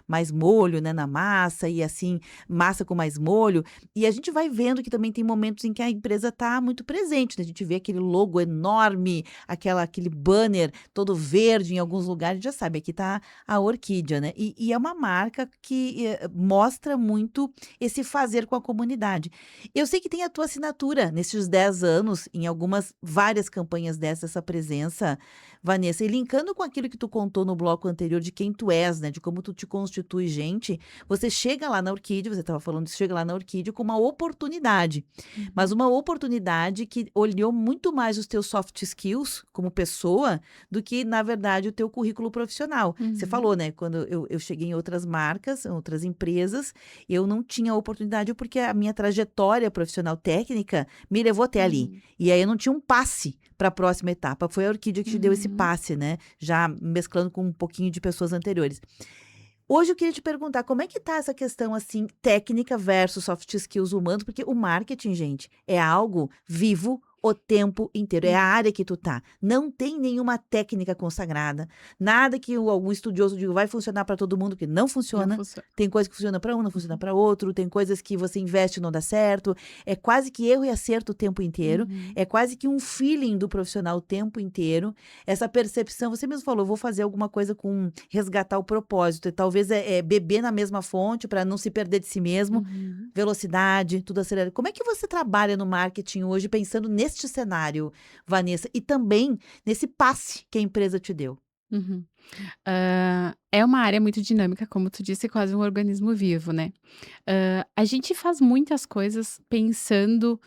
mais molho, né, na massa, e assim, massa com mais molho. E a gente vai vendo que também tem momentos em que a empresa está muito presente, né? A gente vê aquele logo enorme, aquele banner todo verde em alguns lugares, já sabe, aqui está a Orquídea, né? E é uma marca que mostra muito esse fazer com a comunidade. Eu sei que tem a tua assinatura nesses 10 anos, em várias campanhas essa presença, Vanessa, e linkando com aquilo que tu contou no bloco anterior de quem tu és, né? De como tu te constitui gente, você chega lá na Orquídea, você estava falando, você chega lá na Orquídea com uma oportunidade. Mas uma oportunidade que olhou muito mais os teus soft skills como pessoa do que, na verdade, o teu currículo profissional. Você Uhum. falou, né? Quando eu cheguei em outras marcas, em outras empresas, eu não tinha oportunidade porque a minha trajetória profissional técnica me levou até ali. Uhum. E aí eu não tinha um passe para a próxima etapa. Foi a Orquídea que te deu esse Uhum. passe, né? Já mesclando com um pouquinho de pessoas anteriores. Hoje eu queria te perguntar, como é que tá essa questão, assim, técnica versus soft skills humanos? Porque o marketing, gente, é algo vivo o tempo inteiro, é a Uhum. área que tu tá. Não tem nenhuma técnica consagrada, nada que algum estudioso diga vai funcionar para todo mundo, que não Não funciona. funciona. Tem coisa que funciona para um, não funciona Uhum. para outro, tem coisas que você investe e não dá certo. É quase que erro e acerto o tempo inteiro, Uhum. é quase que um feeling do profissional o tempo inteiro. Essa percepção, você mesmo falou, vou fazer alguma coisa com resgatar o propósito, e talvez beber na mesma fonte para não se perder de si mesmo, Uhum. velocidade, tudo acelerado. Como é que você trabalha no marketing hoje pensando neste cenário, Vanessa, e também nesse passe que a empresa te deu? Uhum. É uma área muito dinâmica, como tu disse, quase um organismo vivo, né. A gente faz muitas coisas pensando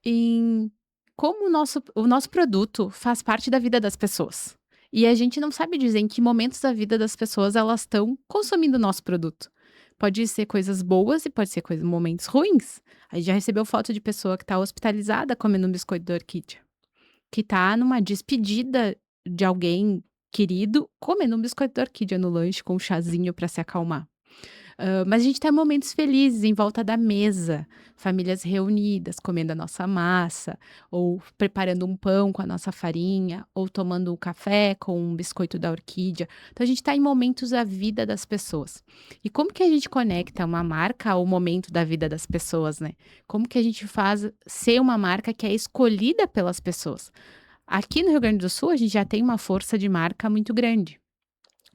em como o nosso produto faz parte da vida das pessoas. E a gente não sabe dizer em que momentos da vida das pessoas elas estão consumindo o nosso produto. Pode ser coisas boas e pode ser momentos ruins. A gente já recebeu foto de pessoa que está hospitalizada comendo um biscoito da Orquídea, que está numa despedida de alguém querido, comendo um biscoito da Orquídea no lanche com um chazinho para se acalmar. Mas a gente tem momentos felizes em volta da mesa, famílias reunidas, comendo a nossa massa, ou preparando um pão com a nossa farinha, ou tomando um café com um biscoito da Orquídea. Então a gente está em momentos da vida das pessoas. E como que a gente conecta uma marca ao momento da vida das pessoas, né? Como que a gente faz ser uma marca que é escolhida pelas pessoas? Aqui no Rio Grande do Sul, a gente já tem uma força de marca muito grande.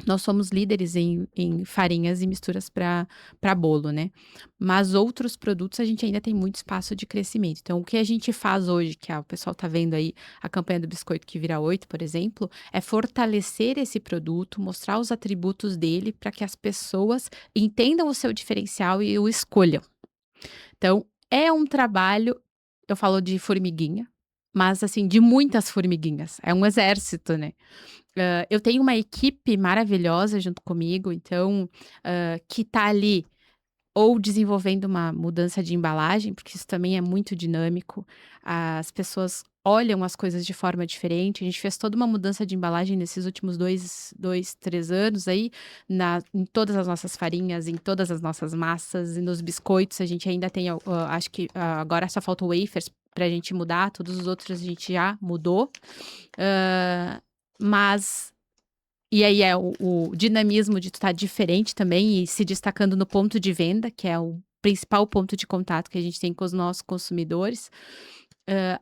Nós somos líderes em farinhas e misturas para bolo, né. Mas outros produtos a gente ainda tem muito espaço de crescimento. Então o que a gente faz hoje, que o pessoal tá vendo aí a campanha do biscoito que vira 8, por exemplo, é fortalecer esse produto, mostrar os atributos dele para que as pessoas entendam o seu diferencial e o escolham. Então é um trabalho, eu falo de formiguinha, mas assim, de muitas formiguinhas, é um exército, né. Eu tenho uma equipe maravilhosa junto comigo, então, que tá ali ou desenvolvendo uma mudança de embalagem, porque isso também é muito dinâmico. As pessoas olham as coisas de forma diferente. A gente fez toda uma mudança de embalagem nesses últimos 3 anos aí, em todas as nossas farinhas, em todas as nossas massas e nos biscoitos. A gente ainda tem, acho que agora só falta o wafers pra gente mudar, todos os outros a gente já mudou. Hã, mas e aí é o dinamismo de tu estar diferente também e se destacando no ponto de venda, que é o principal ponto de contato que a gente tem com os nossos consumidores.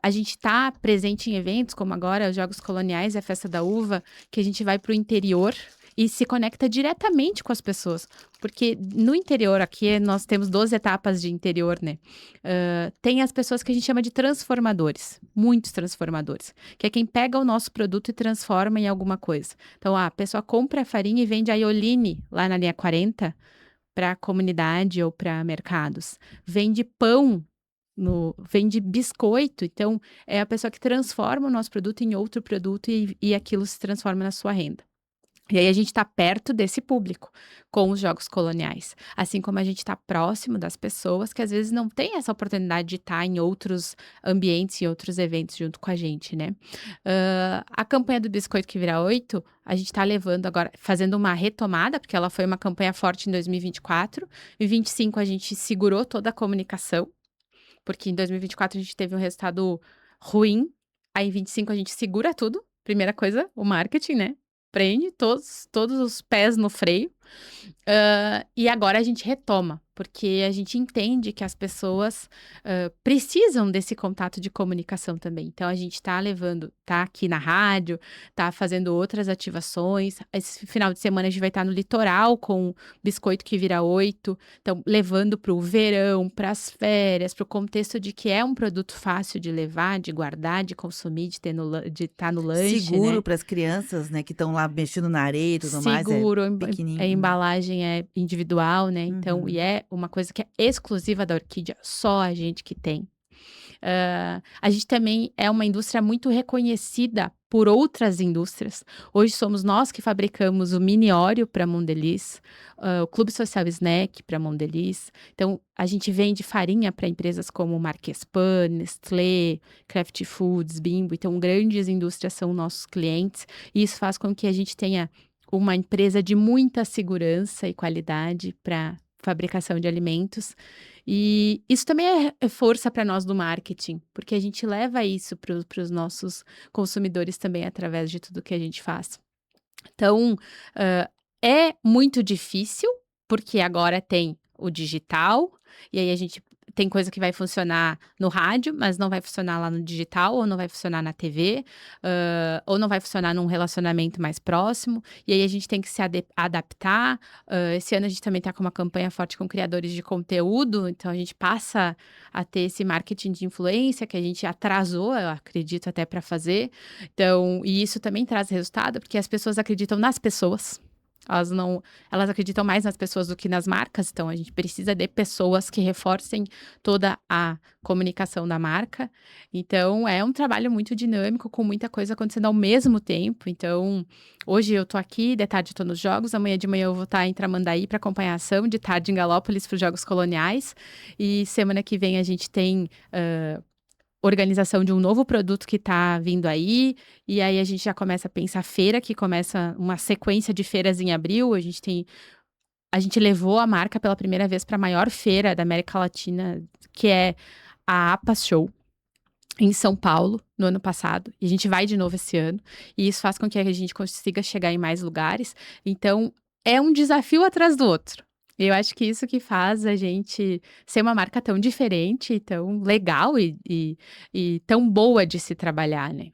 A gente está presente em eventos como agora os Jogos Coloniais e a Festa da Uva, que a gente vai para o interior e se conecta diretamente com as pessoas. Porque no interior, aqui nós temos 12 etapas de interior, né? Tem as pessoas que a gente chama de transformadores, muitos transformadores, que é quem pega o nosso produto e transforma em alguma coisa. Então, a pessoa compra a farinha e vende a Ioline lá na linha 40 para a comunidade ou para mercados. Vende pão, vende biscoito. Então, é a pessoa que transforma o nosso produto em outro produto e aquilo se transforma na sua renda. E aí a gente está perto desse público com os jogos coloniais, assim como a gente está próximo das pessoas que às vezes não têm essa oportunidade de estar em outros ambientes e outros eventos junto com a gente, né? A campanha do Biscoito que Vira 8, a gente está levando agora, fazendo uma retomada, porque ela foi uma campanha forte em 2024, e 25 a gente segurou toda a comunicação, porque em 2024 a gente teve um resultado ruim, aí em 25 a gente segura tudo, primeira coisa, o marketing, né? Prende todos os pés no freio. E agora a gente retoma, porque a gente entende que as pessoas precisam desse contato de comunicação também. Então, a gente está levando, tá aqui na rádio, tá fazendo outras ativações. Esse final de semana a gente vai estar no litoral com Biscoito que Vira 8. Então, levando para o verão, para as férias, para o contexto de que é um produto fácil de levar, de guardar, de consumir, de estar no lanche, Seguro né? para as crianças, né, que estão lá mexendo na areia e tudo mais, é Seguro, a pequenininho. embalagem é individual, né, então e Uhum. é uma coisa que é exclusiva da Orquídea, só a gente que tem. A gente também é uma indústria muito reconhecida por outras indústrias. Hoje somos nós que fabricamos o mini Oreo para Mondelez, o Clube Social Snack para Mondelez. Então, a gente vende farinha para empresas como Marquespan, Nestlé, Kraft Foods, Bimbo. Então, grandes indústrias são nossos clientes. E isso faz com que a gente tenha uma empresa de muita segurança e qualidade para fabricação de alimentos. E isso também é força para nós do marketing, porque a gente leva isso para os nossos consumidores também através de tudo que a gente faz. Então, é muito difícil, porque agora tem o digital, e aí a gente tem coisa que vai funcionar no rádio, mas não vai funcionar lá no digital, ou não vai funcionar na TV, ou não vai funcionar num relacionamento mais próximo, e aí a gente tem que se adaptar. Esse ano a gente também está com uma campanha forte com criadores de conteúdo, então a gente passa a ter esse marketing de influência que a gente atrasou, eu acredito, até para fazer. Então, e isso também traz resultado, porque as pessoas acreditam nas pessoas. Elas acreditam mais nas pessoas do que nas marcas, então a gente precisa de pessoas que reforcem toda a comunicação da marca. Então, é um trabalho muito dinâmico, com muita coisa acontecendo ao mesmo tempo. Então, hoje eu tô aqui, de tarde eu tô nos jogos, amanhã de manhã eu vou estar em Tramandaí para acompanhar a ação, de tarde em Galópolis para os Jogos Coloniais, e semana que vem a gente tem organização de um novo produto que está vindo aí, e aí a gente já começa a pensar feira, que começa uma sequência de feiras em abril. A gente levou a marca pela primeira vez para a maior feira da América Latina, que é a APAS Show, em São Paulo, no ano passado. E a gente vai de novo esse ano, e isso faz com que a gente consiga chegar em mais lugares. Então, é um desafio atrás do outro. Eu acho que isso que faz a gente ser uma marca tão diferente, tão legal e tão boa de se trabalhar, né.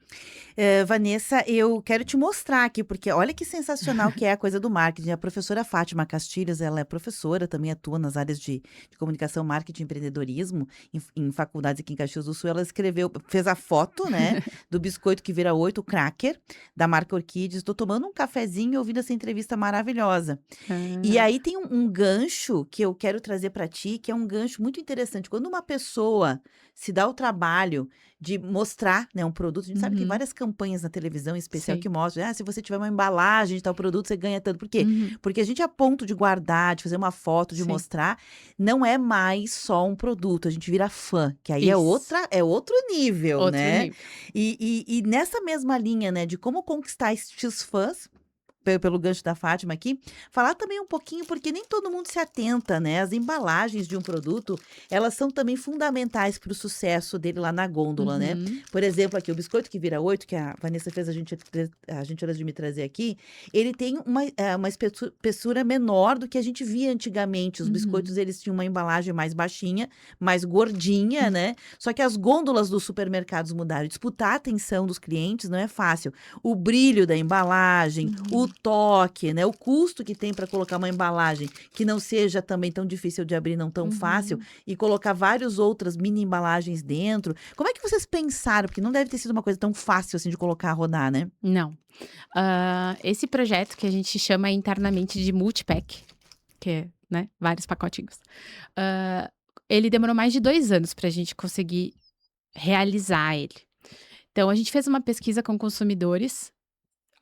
Vanessa, eu quero te mostrar aqui, porque olha que sensacional que é a coisa do marketing. A professora Fátima Castilhos, ela é professora, também atua nas áreas de comunicação, marketing e empreendedorismo em faculdades aqui em Caxias do Sul. Ela fez a foto, né, do biscoito que vira 8, o cracker, da marca Orquídeas. Estou tomando um cafezinho e ouvindo essa entrevista maravilhosa. E Ah. aí tem um gancho que eu quero trazer para ti, que é um gancho muito interessante. Quando uma pessoa se dá o trabalho de mostrar, né, um produto, a gente sabe que tem Uhum. várias campanhas na televisão em especial Sei. que mostram, se você tiver uma embalagem de tal produto, você ganha tanto. Por quê? Uhum. Porque a gente, a ponto de guardar, de fazer uma foto, de Sim. mostrar, não é mais só um produto, a gente vira fã, que aí Isso. é outro nível, Outro né? nível. E nessa mesma linha, né, de como conquistar estes fãs, pelo gancho da Fátima aqui, falar também um pouquinho, porque nem todo mundo se atenta, né? As embalagens de um produto, elas são também fundamentais para o sucesso dele lá na gôndola, né? Uhum. Por exemplo, aqui, o biscoito que vira 8, que a Vanessa fez a gentileza de me trazer aqui, ele tem uma espessura menor do que a gente via antigamente. Os biscoitos, Uhum. eles tinham uma embalagem mais baixinha, mais gordinha, né? Só que as gôndolas dos supermercados mudaram. Disputar a atenção dos clientes não é fácil. O brilho da embalagem, o toque, né, o custo que tem para colocar uma embalagem que não seja também tão difícil de abrir, não tão fácil, Uhum. e colocar várias outras mini embalagens dentro. Como é que vocês pensaram? Porque não deve ter sido uma coisa tão fácil, assim, de colocar a rodar, né? Não. Esse projeto que a gente chama internamente de multipack, que é, né, vários pacotinhos, hã, ele demorou mais de 2 anos para a gente conseguir realizar ele. Então a gente fez uma pesquisa com consumidores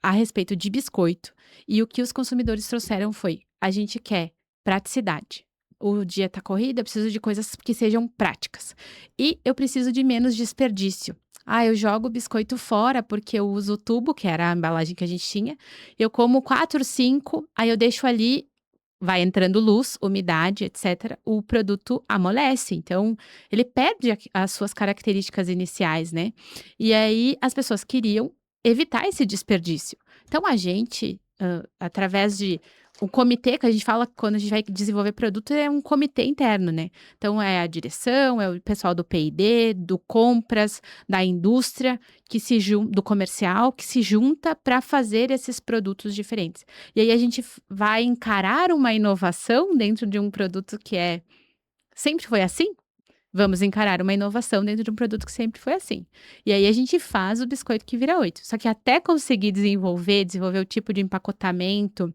a respeito de biscoito, e o que os consumidores trouxeram foi: "A gente quer praticidade. O dia tá corrido, eu preciso de coisas que sejam práticas. E eu preciso de menos desperdício. Ah, eu jogo o biscoito fora porque eu uso o tubo", que era a embalagem que a gente tinha, "eu como 4, 5, aí eu deixo ali, vai entrando luz, umidade, etcétera, o produto amolece, então ele perde as suas características iniciais, né. E aí as pessoas queriam evitar esse desperdício. Então a gente, através de um comitê que a gente fala quando a gente vai desenvolver produto, é um comitê interno, né. Então é a direção, é o pessoal do P&D, do compras, da indústria, que se jun do comercial, que se junta para fazer esses produtos diferentes. E aí a gente vai encarar uma inovação dentro de um produto que sempre foi assim? Vamos encarar uma inovação dentro de um produto que sempre foi assim. E aí a gente faz o biscoito que vira 8. Só que até conseguir desenvolver o tipo de empacotamento,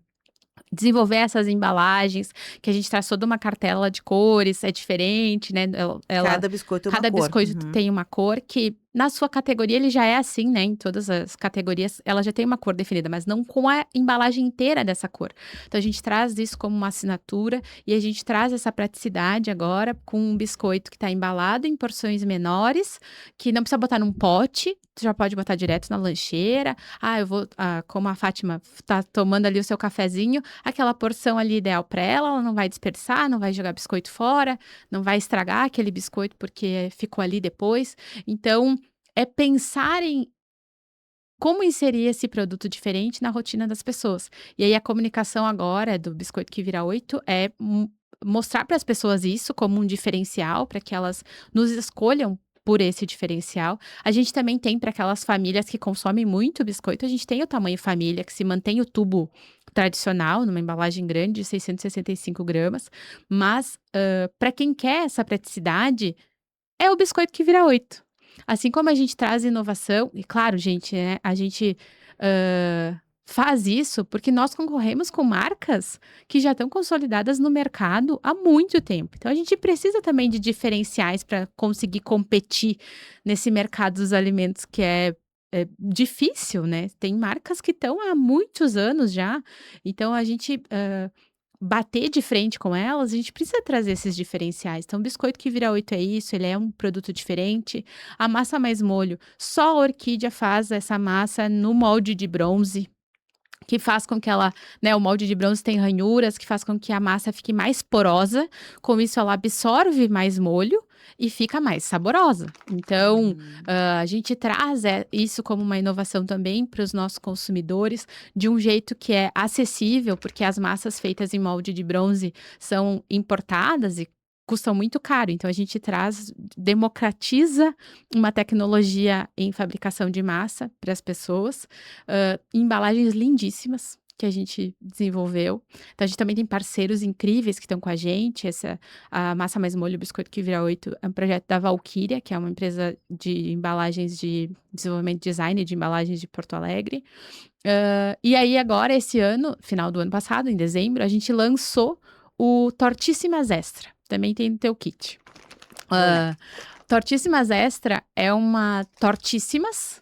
desenvolver essas embalagens, que a gente traz toda uma cartela de cores, é diferente, né, Cada biscoito é uma cada cor. biscoito Uhum. tem uma cor que, na sua categoria, ele já é assim, né, em todas as categorias, ela já tem uma cor definida, mas não com a embalagem inteira dessa cor. Então a gente traz isso como uma assinatura e a gente traz essa praticidade agora com um biscoito que está embalado em porções menores, que não precisa botar num pote, tu já pode botar direto na lancheira. Ah, como a Fátima tá tomando ali o seu cafezinho, aquela porção ali ideal para ela, ela não vai desperdiçar, não vai jogar biscoito fora, não vai estragar aquele biscoito porque ficou ali depois. Então, é pensar em como inserir esse produto diferente na rotina das pessoas. E aí a comunicação agora do Biscoito que Vira 8 é mostrar para as pessoas isso como um diferencial, para que elas nos escolham por esse diferencial. A gente também tem para aquelas famílias que consomem muito biscoito, a gente tem o tamanho família, que se mantém o tubo tradicional, numa embalagem grande de 665 gramas, mas para quem quer essa praticidade, é o biscoito que vira 8. Assim como a gente traz inovação e claro, gente, né, a gente, faz isso porque nós concorremos com marcas que já estão consolidadas no mercado há muito tempo. Então a gente precisa também de diferenciais para conseguir competir nesse mercado dos alimentos que é difícil, né. Tem marcas que estão há muitos anos já, então a gente, bater de frente com elas, a gente precisa trazer esses diferenciais. Então, o biscoito que vira 8 é isso, ele é um produto diferente. A massa mais molho, só a Orquídea faz essa massa no molde de bronze, que faz com que ela, né, o molde de bronze tem ranhuras, que faz com que a massa fique mais porosa, com isso ela absorve mais molho e fica mais saborosa. Então, Uhum. a gente traz isso como uma inovação também para os nossos consumidores, de um jeito que é acessível, porque as massas feitas em molde de bronze são importadas e custam muito caro, então a gente democratiza uma tecnologia em fabricação de massa para as pessoas, embalagens lindíssimas que a gente desenvolveu. Então a gente também tem parceiros incríveis que estão com a gente, a Massa Mais Molho, o Biscoito que Vira 8 é um projeto da Valkyria, que é uma empresa de embalagens de desenvolvimento de design de embalagens de Porto Alegre. E aí agora esse ano, final do ano passado, em dezembro, a gente lançou o Tortíssimas Extra, também tem no teu kit. Vou olhar. Tortíssimas Extra é uma tortíssimas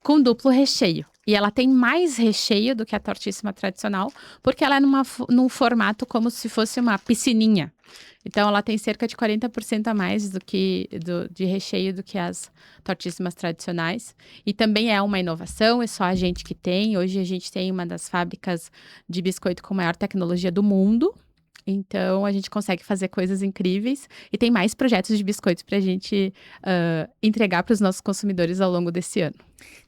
com duplo recheio. E ela tem mais recheio do que a tortíssima tradicional, porque ela é num formato como se fosse uma piscininha. Então, ela tem cerca de 40% a mais de recheio do que as tortíssimas tradicionais. E também é uma inovação, é só a gente que tem. Hoje a gente tem uma das fábricas de biscoito com maior tecnologia do mundo. Então, a gente consegue fazer coisas incríveis. E tem mais projetos de biscoitos para a gente entregar para os nossos consumidores ao longo desse ano.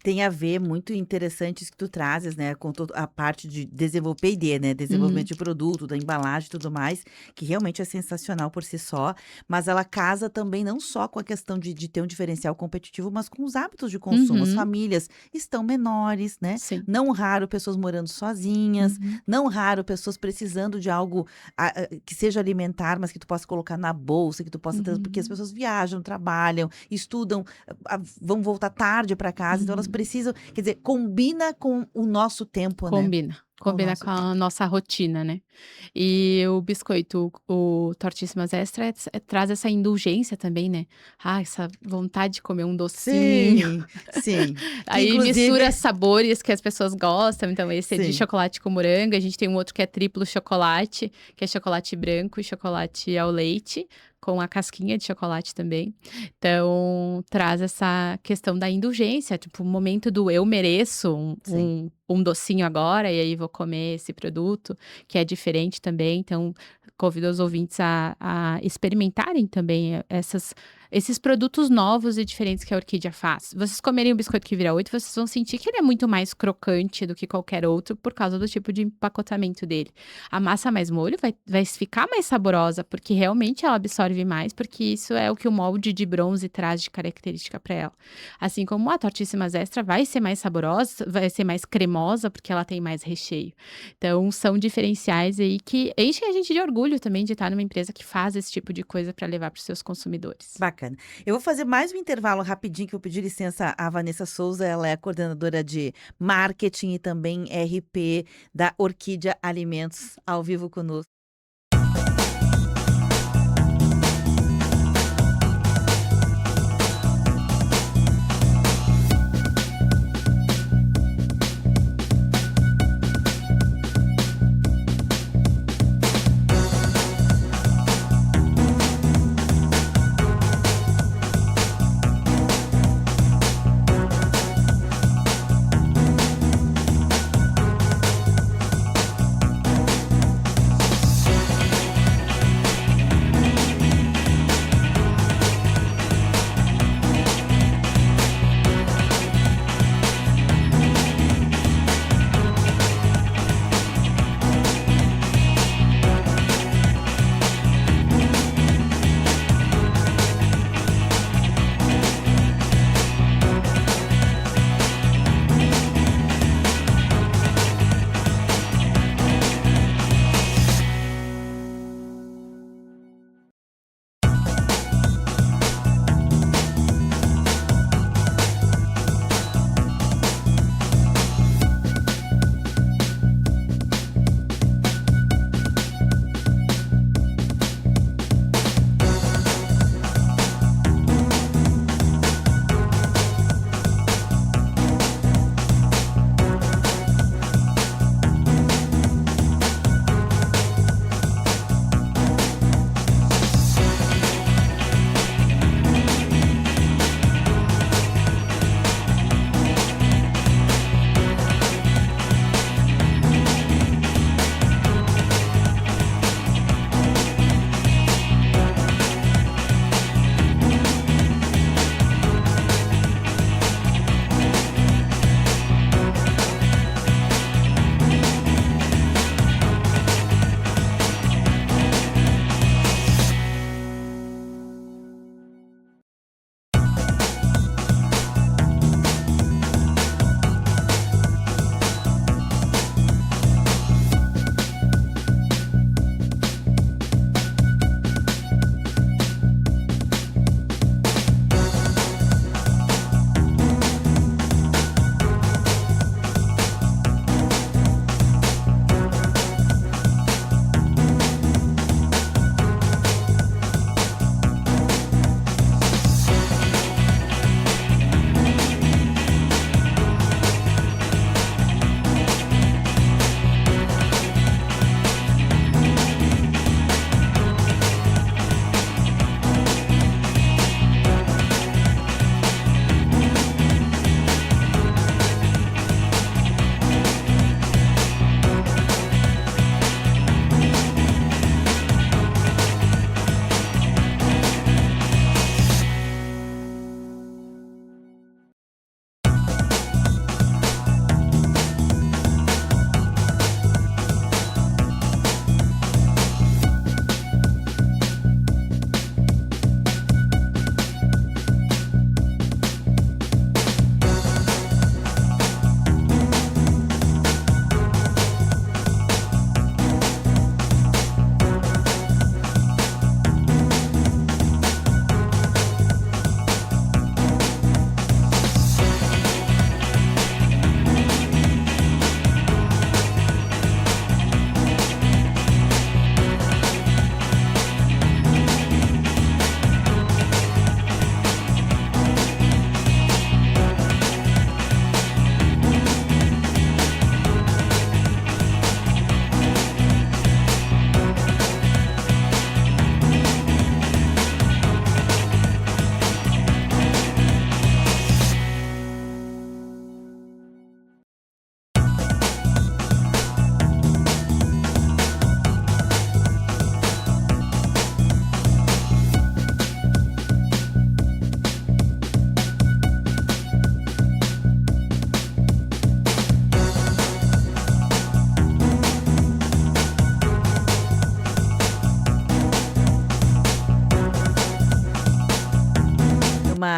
Tem a ver, muito interessante isso que tu trazes, né, com toda a parte de desenvolver P&D, né, Uhum, desenvolvimento de produto, da embalagem e tudo mais, que realmente é sensacional por si só, mas ela casa também não só com a questão de ter um diferencial competitivo, mas com os hábitos de consumo. As uhum, famílias estão menores, né, sim. não raro pessoas morando sozinhas, Uhum, não raro pessoas precisando de algo, que seja alimentar, mas que tu possa colocar na bolsa, que tu possa ter porque as uhum, pessoas viajam, trabalham, estudam, vão voltar tarde para casa, então elas uhum. precisam, quer dizer, combina com o nosso tempo, né, Combina, com o combina nosso com a tempo. nossa rotina, né. E o biscoito, o Tortíssimas Extra, traz essa indulgência também, né. Ah, essa vontade de comer um docinho. Sim, sim. Que Aí mistura inclusive sabores que as pessoas gostam, então esse é de sim, chocolate com morango, a gente tem um outro que é triplo chocolate, que é chocolate branco e chocolate ao leite, com a casquinha de chocolate também. Então, traz essa questão da indulgência, tipo, o momento do "eu mereço sim. um docinho agora, e aí vou comer esse produto", que é diferente também. Então, convido os ouvintes a experimentarem também esses produtos novos e diferentes que a Orquídea faz. Vocês comerem o biscoito que vira 8, vocês vão sentir que ele é muito mais crocante do que qualquer outro, por causa do tipo de empacotamento dele. A massa mais molho vai ficar mais saborosa, porque realmente ela absorve mais, porque isso é o que o molde de bronze traz de característica para ela. Assim como a Tortíssimas Extra vai ser mais saborosa, vai ser mais cremosa, porque ela tem mais recheio. Então, são diferenciais aí que enchem a gente de orgulho também de estar numa empresa que faz esse tipo de coisa para levar para os seus consumidores. Bacana. Eu vou fazer mais um intervalo rapidinho, que eu pedi licença à Vanessa Souza, ela é a coordenadora de marketing e também RP da Orquídea Alimentos, ao vivo conosco.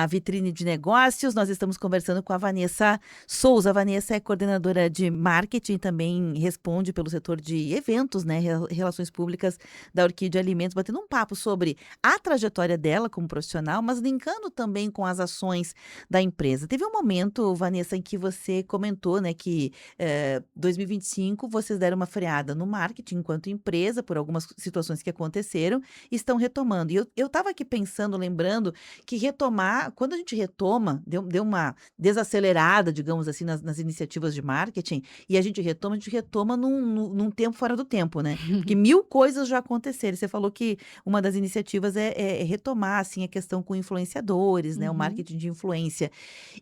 programa Vitrine de Negócios. Nós estamos conversando com a Vanessa Souza. A Vanessa é coordenadora de marketing, também responde pelo setor de eventos, né, relações públicas da Orquídea Alimentos, batendo um papo sobre a trajetória dela como profissional, mas linkando também com as ações da empresa. Teve um momento, Vanessa, em que você comentou, né, que 2025 vocês deram uma freada no marketing enquanto empresa por algumas situações que aconteceram e estão retomando. E eu estava aqui pensando, lembrando que retomar, quando a gente retoma, deu uma desacelerada, digamos assim, nas iniciativas de marketing, e a gente retoma num tempo fora do tempo, né? Porque mil coisas já aconteceram. Você falou que uma das iniciativas é retomar, assim, a questão com influenciadores, né? O Uhum, marketing de influência.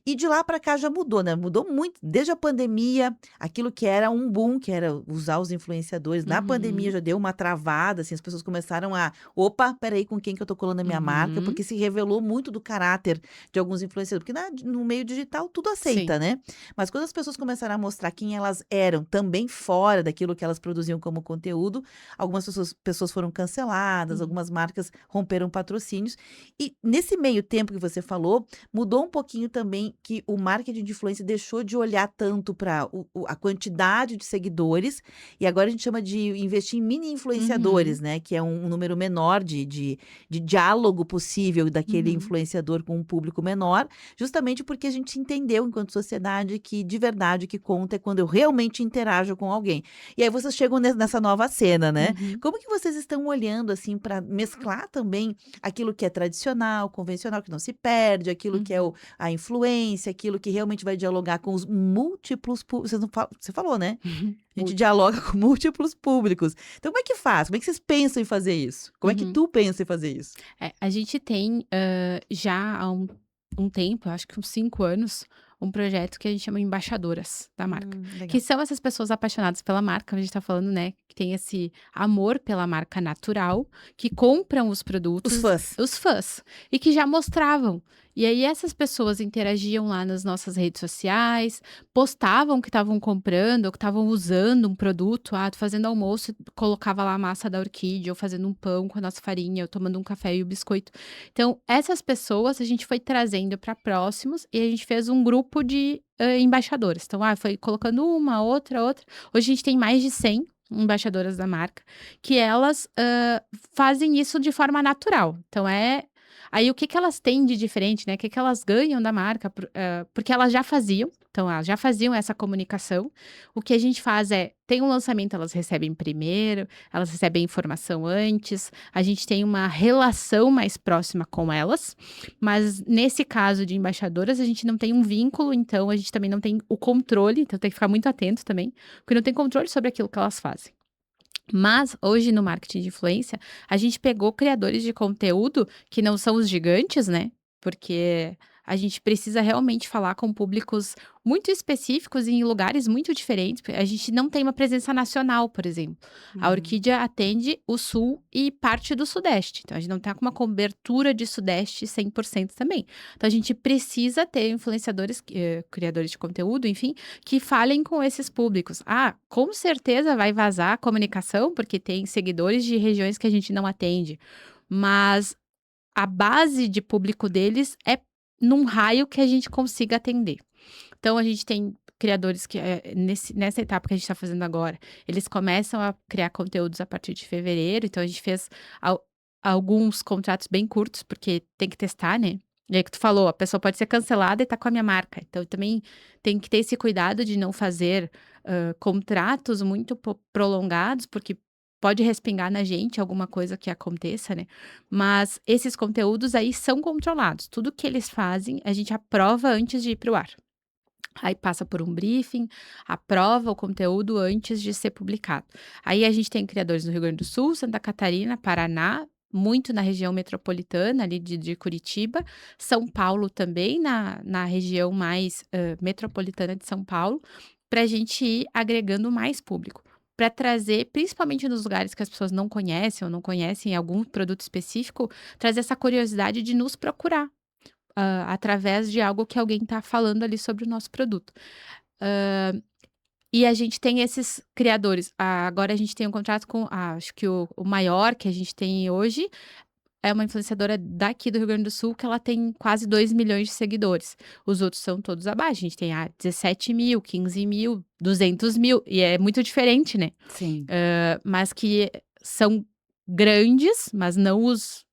E de lá para cá já mudou, né? Mudou muito. Desde a pandemia, aquilo que era um boom, que era usar os influenciadores. Na pandemia uhum, já deu uma travada, assim, as pessoas começaram a, opa, peraí, com quem que eu tô colando a minha marca? uhum. Porque se revelou muito do caráter de alguns influenciadores. Porque no meio digital tudo Sim. aceita, né? Mas quando as pessoas começaram a mostrar quem elas eram, também fora daquilo que elas produziam como conteúdo, algumas pessoas foram canceladas, Uhum, algumas marcas romperam patrocínios. E nesse meio tempo que você falou, mudou um pouquinho também que o marketing de influência deixou de olhar tanto para a quantidade de seguidores, e agora a gente chama de investir em mini uhum, influenciadores, né? Que é um número menor de diálogo possível daquele uhum. influenciador com um público menor, justamente porque a gente entendeu, enquanto sociedade, que de verdade o que conta é quando eu realmente interajo com alguém. E aí vocês chegam nessa nova cena, né? Uhum, Como que vocês estão olhando assim para mesclar também aquilo que é tradicional, convencional, que não se perde, aquilo que é uhum. a influência, aquilo que realmente vai dialogar com os múltiplos públicos. Você falou, né? A gente Múltiplo. dialoga com múltiplos públicos. Então, como é que faz? Como é que vocês pensam em fazer isso? Como é que Uhum. tu pensa em fazer isso? A gente tem, já há um tempo, eu acho que uns 5 anos, um projeto que a gente chama embaixadoras da marca, que Legal. são essas pessoas apaixonadas pela marca, a gente tá falando, né, que tem esse amor pela marca natural, que compram os Os produtos, fãs. os fãs, e que já mostravam. E aí essas pessoas interagiam lá nas nossas redes sociais, postavam que estavam comprando ou que estavam usando um produto, tô fazendo almoço, colocava lá a massa da orquídea, ou fazendo um pão com a nossa farinha, ou tomando um café e o biscoito. Então, essas pessoas a gente foi trazendo para próximos e a gente fez um grupo de, embaixadoras. Então, foi colocando uma, outra, outra. Hoje a gente tem mais de 100 embaixadoras da marca, que elas, fazem isso de forma natural. Então aí o que que elas têm de diferente, né, o que que elas ganham da marca, porque elas já faziam, então elas já faziam essa comunicação. O que a gente faz tem um lançamento, elas recebem primeiro, elas recebem informação antes, a gente tem uma relação mais próxima com elas, mas nesse caso de embaixadoras, a gente não tem um vínculo, então a gente também não tem o controle, então tem que ficar muito atento também, porque não tem controle sobre aquilo que elas fazem. Mas hoje no marketing de influência, a gente pegou criadores de conteúdo que não são os gigantes, né, porque a gente precisa realmente falar com públicos muito específicos e em lugares muito diferentes, porque a gente não tem uma presença nacional, por exemplo. A Uhum. Orquídea atende o sul e parte do sudeste, então a gente não tá com uma cobertura de sudeste 100% também. Então a gente precisa ter influenciadores, criadores de conteúdo, enfim, que falem com esses públicos. Com certeza vai vazar a comunicação, porque tem seguidores de regiões que a gente não atende, mas a base de público deles é num raio que a gente consiga atender. Então a gente tem criadores que, nessa etapa que a gente está fazendo agora, eles começam a criar conteúdos a partir de fevereiro, então a gente fez al alguns contratos bem curtos, porque tem que testar, né. E aí que tu falou, a pessoa pode ser cancelada e tá com a minha marca, então também tem que ter esse cuidado de não fazer, contratos muito prolongados, porque pode respingar na gente alguma coisa que aconteça, né. Mas esses conteúdos aí são controlados, tudo que eles fazem, a gente aprova antes de ir para o ar. Aí passa por um briefing, aprova o conteúdo antes de ser publicado. Aí a gente tem criadores no Rio Grande do Sul, Santa Catarina, Paraná, muito na região metropolitana ali de Curitiba, São Paulo também, na região mais, metropolitana de São Paulo, para a gente ir agregando mais público. Para trazer, principalmente nos lugares que as pessoas não conhecem ou não conhecem algum produto específico, trazer essa curiosidade de nos procurar. Através de algo que alguém está falando ali sobre o nosso produto. Hã, e a gente tem esses criadores. Agora a gente tem um contrato com acho que o maior que a gente tem hoje é uma influenciadora daqui do Rio Grande do Sul que ela tem quase 2 milhões de seguidores. Os outros são todos abaixo, a gente tem 17 mil, 15 mil, 200 mil, e é muito diferente, né? Sim, Mas que são grandes, mas não os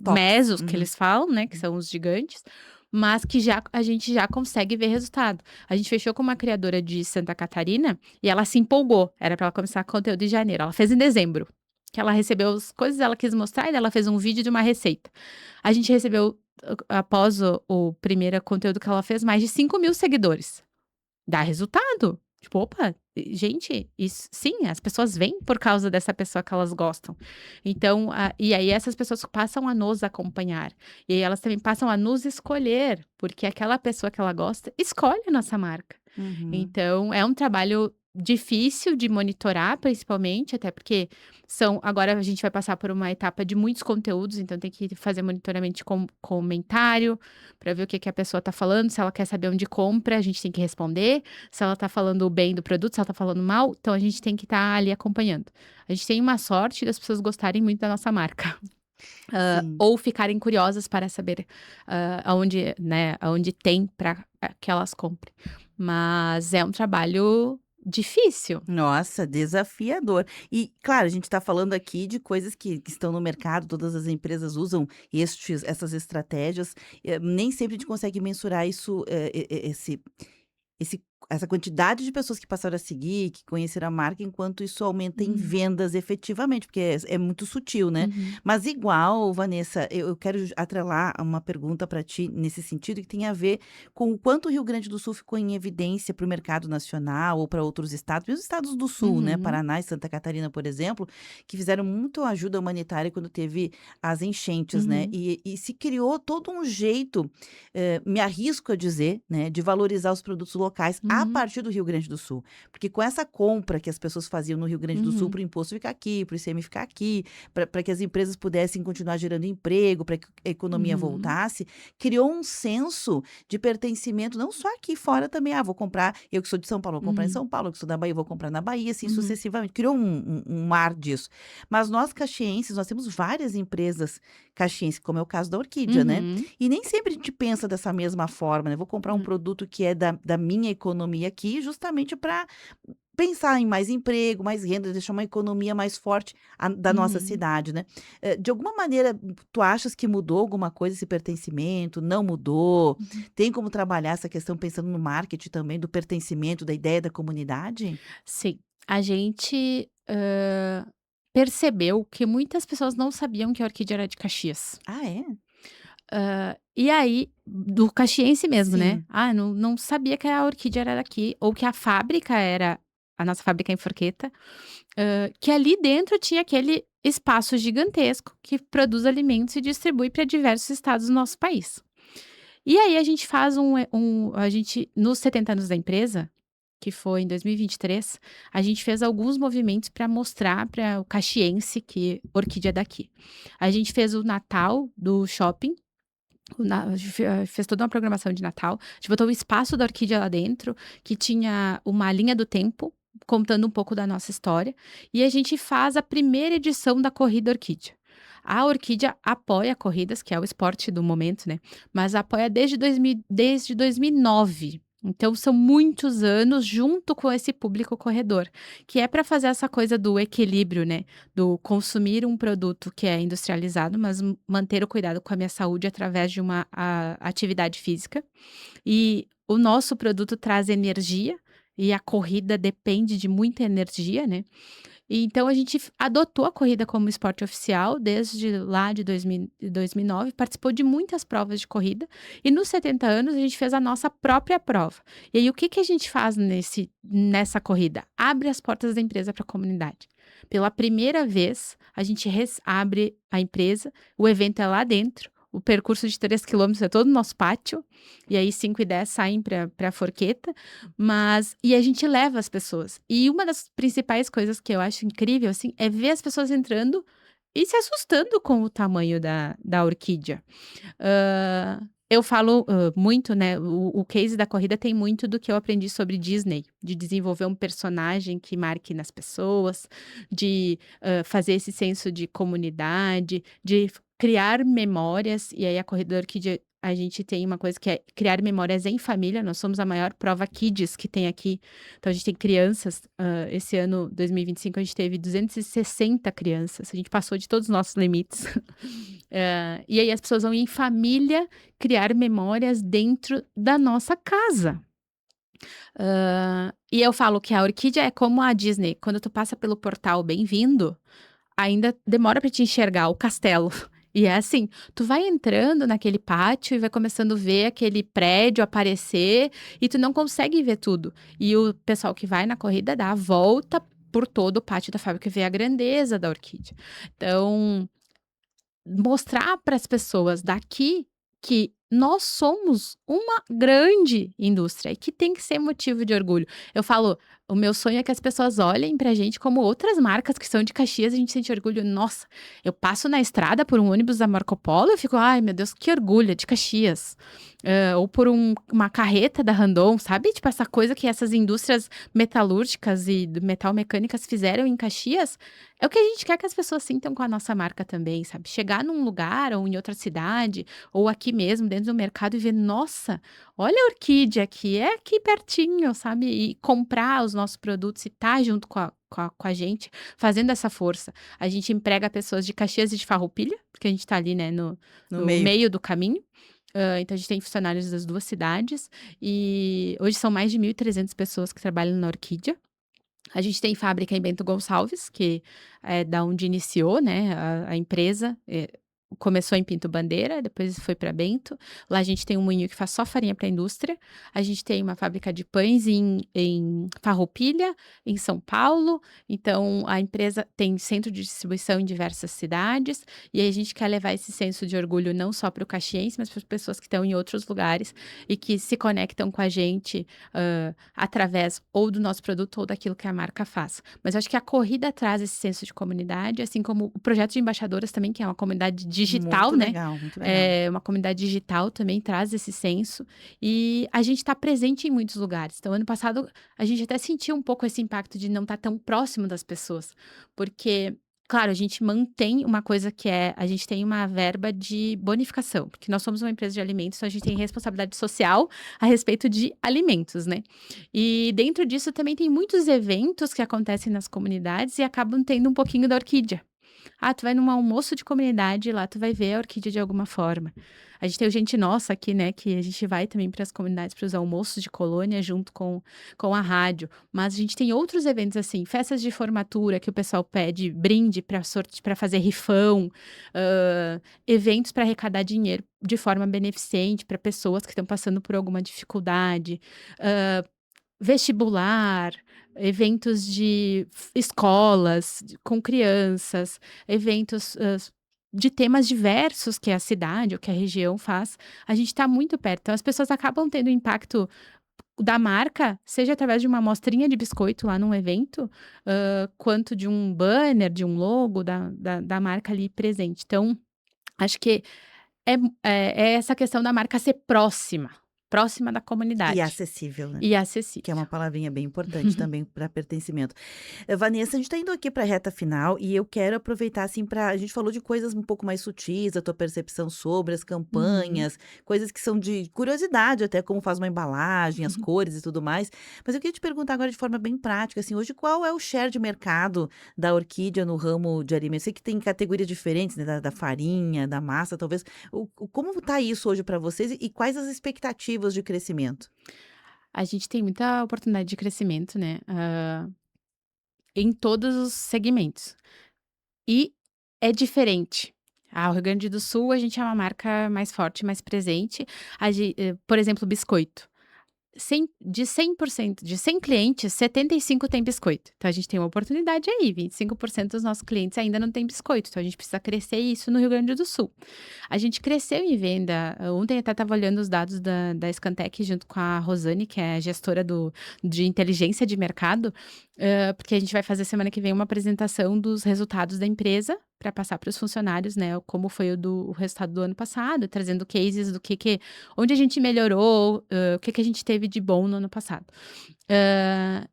tops. mesos que Uhum. eles falam, né, que são os gigantes, mas que já a gente já consegue ver resultado. A gente fechou com uma criadora de Santa Catarina e ela se empolgou, era para ela começar conteúdo em janeiro, ela fez em dezembro, que ela recebeu as coisas, ela quis mostrar e daí ela fez um vídeo de uma receita. A gente recebeu, após o primeiro conteúdo que ela fez, mais de 5 mil seguidores. Dá resultado. Tipo, opa, gente, isso sim, as pessoas vêm por causa dessa pessoa que elas gostam. Então, e aí essas pessoas passam a nos acompanhar. E aí elas também passam a nos escolher, porque aquela pessoa que ela gosta escolhe a nossa marca. Uhum. Então, é um trabalho difícil de monitorar, principalmente, até porque agora a gente vai passar por uma etapa de muitos conteúdos, então tem que fazer monitoramento de comentário, para ver o que que a pessoa está falando, se ela quer saber onde compra, a gente tem que responder, se ela está falando bem do produto, se ela está falando mal, então a gente tem que estar ali acompanhando. A gente tem uma sorte das pessoas gostarem muito da nossa marca. Sim. Ou ficarem curiosas para saber, aonde, né, aonde tem para que elas comprem. Mas é um trabalho difícil. Nossa, desafiador. E, claro, a gente está falando aqui de coisas que estão no mercado, todas as empresas usam essas estratégias. Nem sempre a gente consegue mensurar isso, esse essa quantidade de pessoas que passaram a seguir, que conheceram a marca, enquanto isso aumenta em Hum, vendas efetivamente, porque é muito sutil, né. uhum, Mas igual, Vanessa, eu quero atrelar uma pergunta para ti nesse sentido, que tem a ver com o quanto o Rio Grande do Sul ficou em evidência para o mercado nacional ou para outros estados, mesmo os estados do sul, né, uhum, Paraná e Santa Catarina, por exemplo, que fizeram muito ajuda humanitária quando teve as enchentes, né. uhum, E se criou todo um jeito, me arrisco a dizer, né, de valorizar os produtos locais a uhum, partir do Rio Grande do Sul. Porque com essa compra que as pessoas faziam no Rio Grande do Sul uhum, para o imposto ficar aqui, para o ICM ficar aqui, para que as empresas pudessem continuar gerando emprego, para que a economia uhum, voltasse, criou um senso de pertencimento, não só aqui fora também, vou comprar, eu que sou de São Paulo, vou comprar em uhum, São Paulo, eu que sou da Bahia, vou comprar na Bahia, assim uhum, sucessivamente. Criou um mar disso. Mas nós caxienses, nós temos várias empresas caxienses, como é o caso da Orquídea, né? uhum, E nem sempre a gente pensa dessa mesma forma, né? Vou comprar um hum, produto que é da minha economia aqui, justamente para pensar em mais emprego, mais renda, deixar uma economia mais forte da nossa uhum. cidade, né? De alguma maneira, tu achas que mudou alguma coisa esse pertencimento? Não mudou? Uhum. Tem como trabalhar essa questão pensando no marketing também, do pertencimento, da ideia da comunidade? Sim, a gente, percebeu que muitas pessoas não sabiam que a orquídea era de Caxias. Ah, é? E aí do caxiense mesmo, né. Sim. "Ah, não sabia que a orquídea era daqui", ou que a fábrica era a nossa fábrica é em Forqueta, que ali dentro tinha aquele espaço gigantesco que produz alimentos e distribui para diversos estados do nosso país. E aí a gente faz a gente nos 70 anos da empresa, que foi em 2023, a gente fez alguns movimentos para mostrar para o caxiense que orquídea é daqui. A gente fez o Natal do shopping, a gente fez toda uma programação de Natal, a gente botou o espaço da orquídea lá dentro, que tinha uma linha do tempo, contando um pouco da nossa história, e a gente faz a primeira edição da Corrida Orquídea. A Orquídea apoia corridas, que é o esporte do momento, né, mas apoia desde 2009. Então são muitos anos junto com esse público corredor, que é para fazer essa coisa do equilíbrio, né, do consumir um produto que é industrializado, mas manter o cuidado com a minha saúde através de uma atividade física. E o nosso produto traz energia, e a corrida depende de muita energia, né. E então a gente adotou a corrida como esporte oficial desde lá de 2009, participou de muitas provas de corrida, e nos 70 anos a gente fez a nossa própria prova. E aí o que que a gente faz nessa corrida? Abre as portas da empresa para a comunidade. Pela primeira vez, a gente abre a empresa, o evento é lá dentro, o percurso de 3 quilômetros é todo no nosso pátio, e aí 5 e 10 saem para a Forqueta, e a gente leva as pessoas. E uma das principais coisas que eu acho incrível, assim, é ver as pessoas entrando e se assustando com o tamanho da orquídea. Eu falo, muito, né, o case da corrida tem muito do que eu aprendi sobre Disney, de desenvolver um personagem que marque nas pessoas, de, fazer esse senso de comunidade, de criar memórias, e aí a Corrida da Orquídea, a gente tem uma coisa que é criar memórias em família. Nós somos a maior prova Kids que tem aqui. Então a gente tem crianças, esse ano 2025 a gente teve 260 crianças, a gente passou de todos os nossos limites. E aí as pessoas vão em família criar memórias dentro da nossa casa. E eu falo que a orquídea é como a Disney, quando tu passa pelo portal Bem-vindo, ainda demora pra te enxergar o castelo. E é assim, tu vai entrando naquele pátio e vai começando a ver aquele prédio aparecer e tu não consegue ver tudo. E o pessoal que vai na corrida dá a volta por todo o pátio da fábrica e vê a grandeza da orquídea. Então, mostrar para as pessoas daqui que nós somos uma grande indústria e que tem que ser motivo de orgulho. Eu falo, o meu sonho é que as pessoas olhem pra gente como outras marcas que são de Caxias e a gente sente orgulho. Nossa, eu passo na estrada por um ônibus da Marco Polo e fico, ai meu Deus, que orgulho, é de Caxias. Ou por uma carreta da Randon, sabe? Tipo, essa coisa que essas indústrias metalúrgicas e metal mecânicas fizeram em Caxias, é o que a gente quer que as pessoas sintam com a nossa marca também, sabe? Chegar num lugar ou em outra cidade, ou aqui mesmo, dentro do mercado, e ver, nossa, olha a orquídea aqui, é aqui pertinho, sabe? E comprar os nossos produtos e estar junto com a gente, fazendo essa força. A gente emprega pessoas de Caxias e de Farroupilha, porque a gente tá ali, né, no, No no meio. meio do caminho. Então a gente tem funcionários das 2 cidades, e hoje são mais de 1.300 pessoas que trabalham na Orquídea. A gente tem fábrica em Bento Gonçalves, que é da onde iniciou, né, a empresa. Começou em Pinto Bandeira, depois foi para Bento. Lá a gente tem um moinho que faz só farinha para a indústria. A gente tem uma fábrica de pães em Farroupilha, em São Paulo. Então a empresa tem centro de distribuição em diversas cidades. E aí a gente quer levar esse senso de orgulho não só para o caxiense, mas para as pessoas que estão em outros lugares e que se conectam com a gente através ou do nosso produto ou daquilo que a marca faz. Mas eu acho que a corrida traz esse senso de comunidade, assim como o projeto de embaixadoras também, que é uma comunidade digital, Muito né? legal, muito legal. É uma comunidade digital também traz esse senso. E a gente está presente em muitos lugares. Então, ano passado, a gente até sentiu um pouco esse impacto de não estar tão próximo das pessoas. Porque, claro, a gente mantém uma coisa que é, a gente tem uma verba de bonificação, porque nós somos uma empresa de alimentos, então a gente tem responsabilidade social a respeito de alimentos, né? E dentro disso também tem muitos eventos que acontecem nas comunidades e acabam tendo um pouquinho da orquídea. Tu vai num almoço de comunidade, lá tu vai ver a orquídea de alguma forma. A gente tem o Gente Nossa aqui, né, que a gente vai também para as comunidades, para os almoços de colônia junto com a rádio. Mas a gente tem outros eventos assim, festas de formatura que o pessoal pede brinde para fazer rifão, eventos para arrecadar dinheiro de forma beneficente para pessoas que estão passando por alguma dificuldade, vestibular, eventos de escolas com crianças, eventos, de temas diversos que a cidade ou que a região faz. A gente está muito perto, então as pessoas acabam tendo impacto da marca, seja através de uma amostrinha de biscoito lá num evento, quanto de um banner, de um logo da marca ali presente. Então, acho que é essa questão da marca ser próxima, próxima da E comunidade acessível, né? e Que é acessível. uma palavrinha bem importante também para pertencimento. Vanessa, a gente está indo aqui para a reta final e eu quero aproveitar assim para a gente falou de coisas um pouco mais sutis, a tua percepção sobre as Uhum. campanhas, coisas que são de curiosidade até como faz uma embalagem, as cores e tudo mais. Mas eu queria te perguntar agora de forma bem prática, assim, hoje qual é o share de mercado da orquídea no ramo de alimentos? Eu sei que tem categorias diferentes, né, da farinha, da massa, talvez. Como está isso hoje para vocês e quais as expectativas de crescimento? A gente tem muita oportunidade de crescimento, né, em todos os segmentos. E é diferente. O Rio Grande do Sul, a gente é uma marca mais forte, mais presente. Por exemplo, biscoito. 100% de 100 clientes, 75 tem biscoito. Então a gente tem uma oportunidade aí, 25% dos nossos clientes ainda não tem biscoito, então a gente precisa crescer isso no Rio Grande do Sul. A gente cresceu em venda, ontem até estava olhando os dados da Scantec junto com a Rosane, que é a gestora de inteligência de mercado, porque a gente vai fazer semana que vem uma apresentação dos resultados da empresa para passar para os funcionários, né, como foi o resultado do ano passado, trazendo cases do onde a gente melhorou, o que a gente teve de bom no ano passado.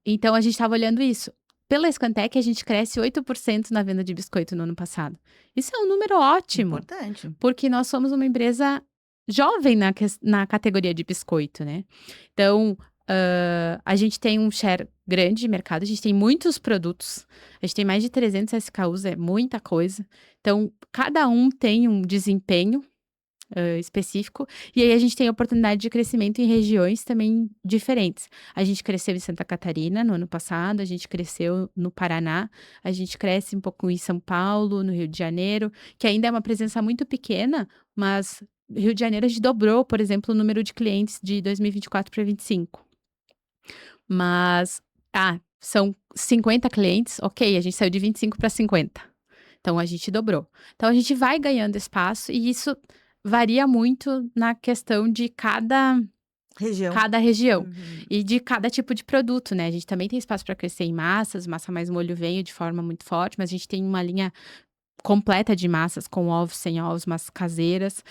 Então a gente estava olhando isso. pela Scantec, a gente cresce 8% na venda de biscoito no ano passado. Isso é um número ótimo, Importante. porque nós somos uma empresa jovem na categoria de biscoito, né? Então, a gente tem um share grande de mercado, a gente tem muitos produtos, a gente tem mais de 300 SKUs, é muita coisa. Então, cada um tem um desempenho específico, e aí a gente tem a oportunidade de crescimento em regiões também diferentes. A gente cresceu em Santa Catarina no ano passado, a gente cresceu no Paraná, a gente cresce um pouco em São Paulo, no Rio de Janeiro, que ainda é uma presença muito pequena, mas Rio de Janeiro a gente dobrou, por exemplo, o número de clientes de 2024 para 2025. Mas, são 50 clientes, ok, a gente saiu de 25 para 50. Então, a gente dobrou. Então, a gente vai ganhando espaço e isso varia muito na questão de cada Região. região Uhum. e de cada tipo de produto, né? A gente também tem espaço para crescer em massas, massa mais molho veio de forma muito forte, mas a gente tem uma linha completa de massas, com ovos, sem ovos, massas caseiras,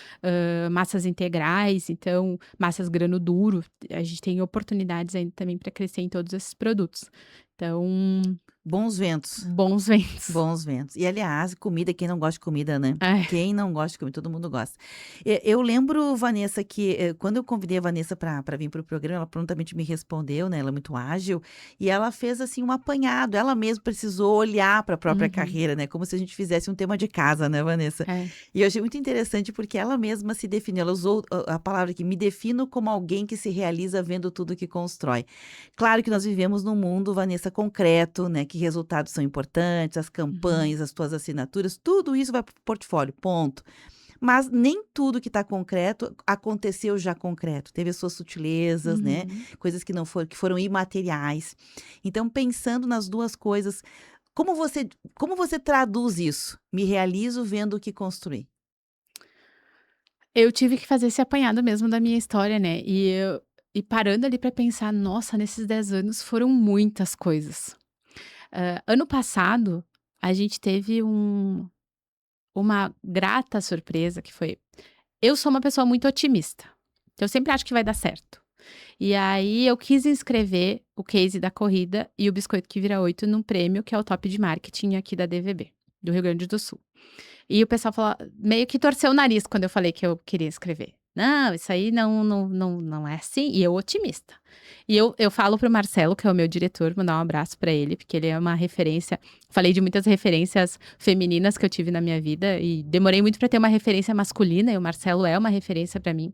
massas integrais, então massas grano duro. A gente tem oportunidades ainda também para crescer em todos esses produtos. Então, Bons ventos. bons ventos. Bons ventos. E aliás, comida, quem não gosta de comida, né? É. Quem não gosta de comida, todo mundo gosta. Eu lembro, Vanessa, que quando eu convidei a Vanessa para vir para o programa, ela prontamente me respondeu, né? Ela é muito ágil e ela fez assim um apanhado. Ela mesma precisou olhar para a própria Uhum. carreira, né? Como se a gente fizesse um tema de casa, né, Vanessa? É. E eu achei muito interessante porque ela mesma se definiu. Ela usou a palavra aqui, me defino como alguém que se realiza vendo tudo que constrói. Claro que nós vivemos num mundo, Vanessa, concreto, né? Que resultados são importantes, as campanhas, as tuas assinaturas, tudo isso vai para o portfólio, ponto. Mas nem tudo que está concreto aconteceu já concreto. Teve as suas sutilezas, né? Uhum. Coisas que não foram, que foram imateriais. Então, pensando nas duas coisas, como você traduz isso? Me realizo vendo o que construí. Eu tive que fazer esse apanhado mesmo da minha história, né, e parando ali para pensar, nossa, nesses 10 anos foram muitas coisas. Ano passado, a gente teve uma grata surpresa que foi eu sou uma pessoa muito otimista, então eu sempre acho que vai dar certo. E aí eu quis inscrever o case da corrida e o biscoito que vira 8 num prêmio que é o top de marketing aqui da DVB, do Rio Grande do Sul. E o pessoal falou meio que torceu o nariz quando eu falei que eu queria escrever. "Não, isso aí não é assim", e eu otimista. E eu falo para o Marcelo, que é o meu diretor, mandar um abraço para ele, porque ele é uma referência. Falei de muitas referências femininas que eu tive na minha vida e demorei muito para ter uma referência masculina, e o Marcelo é uma referência para mim.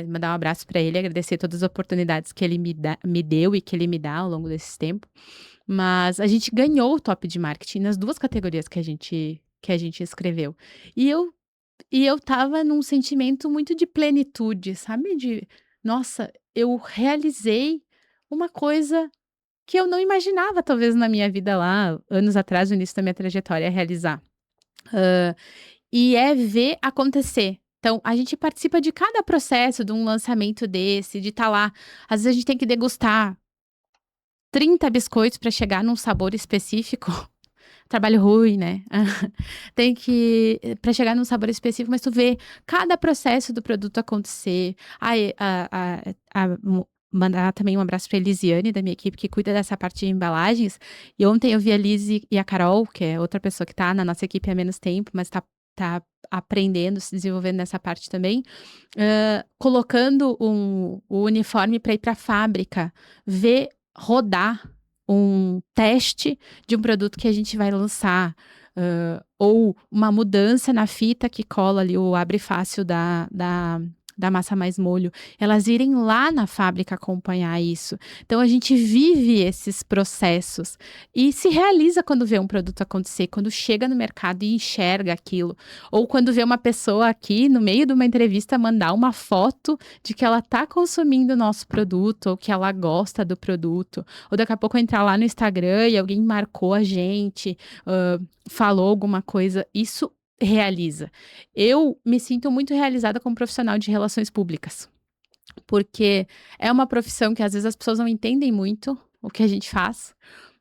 Mandar um abraço para ele, agradecer todas as oportunidades que ele me deu e que ele me dá ao longo desse tempo. Mas a gente ganhou o top de marketing nas 2 categorias que a gente escreveu. E eu estava num sentimento muito de plenitude, sabe, de: "Nossa, eu realizei uma coisa que eu não imaginava talvez na minha vida lá, anos atrás, no início da minha trajetória, realizar". E é ver acontecer. Então, a gente participa de cada processo de um lançamento desse, de estar lá. Às vezes a gente tem que degustar 30 biscoitos para chegar num sabor específico. Trabalho ruim, né. Tem que para chegar num sabor específico, mas tu vê cada processo do produto acontecer. Ai, mandar também um abraço pra Elisiane, da minha equipe, que cuida dessa parte de embalagens. E ontem eu vi a Lisi e a Carol, que é outra pessoa que tá na nossa equipe há menos tempo, mas tá aprendendo, se desenvolvendo nessa parte também, colocando o uniforme para ir pra fábrica, ver rodar um teste de um produto que a gente vai lançar, ou uma mudança na fita que cola ali o abre fácil da massa mais molho, elas irem lá na fábrica acompanhar isso. Então a gente vive esses processos e se realiza quando vê um produto acontecer, quando chega no mercado e enxerga aquilo, ou quando vê uma pessoa aqui no meio de uma entrevista mandar uma foto de que ela está consumindo o nosso produto, ou que ela gosta do produto, ou daqui a pouco entrar lá no Instagram e alguém marcou a gente, falou alguma coisa, isso realiza. Eu me sinto muito realizada como profissional de relações públicas, porque é uma profissão que às vezes as pessoas não entendem muito o que a gente faz,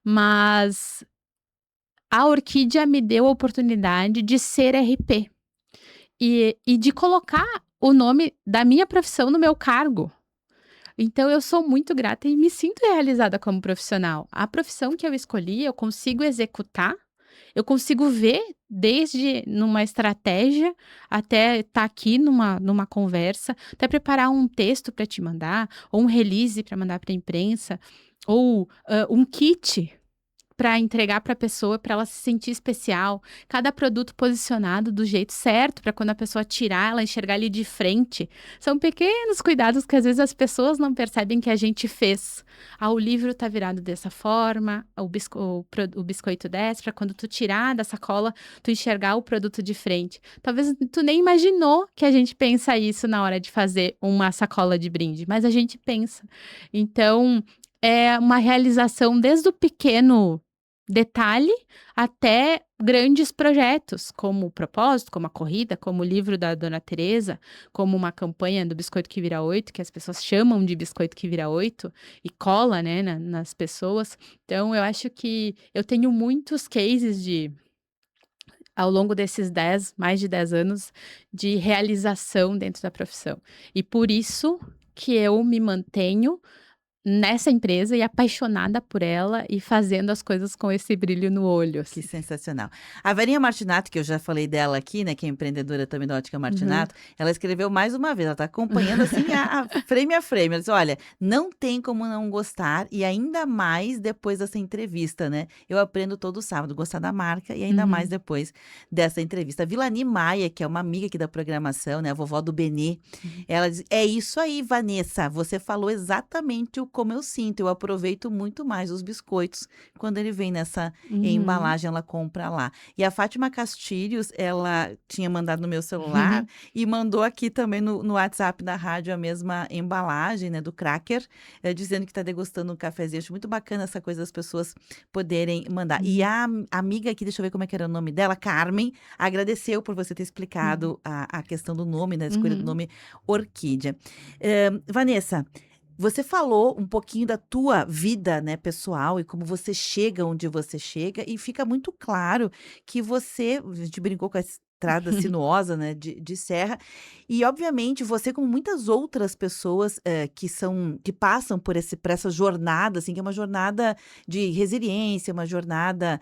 mas a Orquídea me deu a oportunidade de ser RP e de colocar o nome da minha profissão no meu cargo. Então eu sou muito grata e me sinto realizada como profissional. A profissão que eu escolhi, eu consigo executar, eu consigo ver desde numa estratégia até estar aqui numa conversa, até preparar um texto para te mandar, ou um release para mandar para a imprensa, ou um kit para entregar para a pessoa, para ela se sentir especial. Cada produto posicionado do jeito certo, para quando a pessoa tirar, ela enxergar ali de frente. São pequenos cuidados que às vezes as pessoas não percebem que a gente fez. Ah, o livro tá virado dessa forma, o biscoito desse, para quando tu tirar da sacola, tu enxergar o produto de frente. Talvez tu nem imaginou que a gente pensa isso na hora de fazer uma sacola de brinde, mas a gente pensa. Então, é uma realização desde o pequeno detalhe até grandes projetos, como o propósito, como a corrida, como o livro da Dona Teresa, como uma campanha do Biscoito que Vira Oito, que as pessoas chamam de Biscoito que Vira Oito e cola, né, nas pessoas. Então, eu acho que eu tenho muitos cases ao longo desses mais de 10 anos, de realização dentro da profissão. E por isso que eu me mantenho nessa empresa e apaixonada por ela e fazendo as coisas com esse brilho no olho, Que assim. sensacional. A Varinha Martinato, que eu já falei dela aqui, né, que é empreendedora também da Ótica Uhum. Martinato, ela escreveu mais uma vez, ela está acompanhando assim a frame a frame. Ela disse: "Olha, não tem como não gostar e ainda mais depois dessa entrevista, né. Eu aprendo todo sábado, gostar da marca e ainda mais Uhum. depois dessa entrevista". A Vilani Maia, que é uma amiga aqui da programação, né, a vovó do Benê, Uhum. ela diz: "É isso aí, Vanessa, você falou exatamente o como eu sinto, eu aproveito muito mais os biscoitos quando ele vem nessa Uhum. embalagem, ela compra lá". E a Fátima Castilhos, ela tinha mandado no meu celular Uhum. e mandou aqui também no WhatsApp da rádio a mesma embalagem, né, do cracker, dizendo que está degustando um cafezinho. Acho muito bacana essa coisa das pessoas poderem mandar. E Uhum. a amiga aqui, deixa eu ver como é que era o nome dela, Carmen, agradeceu por você ter Uhum. explicado a questão do nome, né, a escolha do Uhum. nome Orquídea. Vanessa, você falou um pouquinho da tua vida, né, pessoal e como você chega onde você chega e fica muito claro que você a gente brincou com a estrada sinuosa, né, de serra, e obviamente você como muitas outras pessoas, que passam por essa jornada, assim, que é uma jornada de resiliência, uma jornada,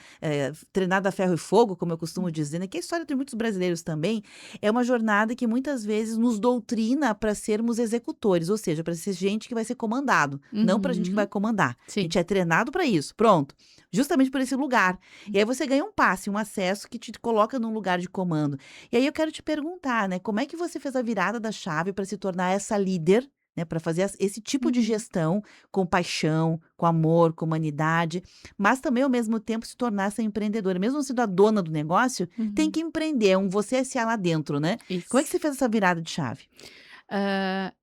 treinada a ferro e fogo, como eu costumo dizer, né, que é a história de muitos brasileiros também, é uma jornada que muitas vezes nos doutrina para sermos executores, ou seja, para ser gente que vai ser comandado, não para gente que vai Uhum. comandar. A Sim. gente é treinado para isso, pronto. Justamente por esse lugar. E aí você ganha um passe, um acesso que te coloca num lugar de comando. E aí eu quero te perguntar, né, como é que você fez a virada da chave para se tornar essa líder, né, para fazer esse tipo de Uhum. gestão com paixão, com amor, com humanidade, mas também ao mesmo tempo se tornar essa empreendedora, mesmo sendo a dona do negócio, tem Uhum. que empreender, é um você S.A. lá dentro, né. Como é que Isso. você fez essa virada de chave?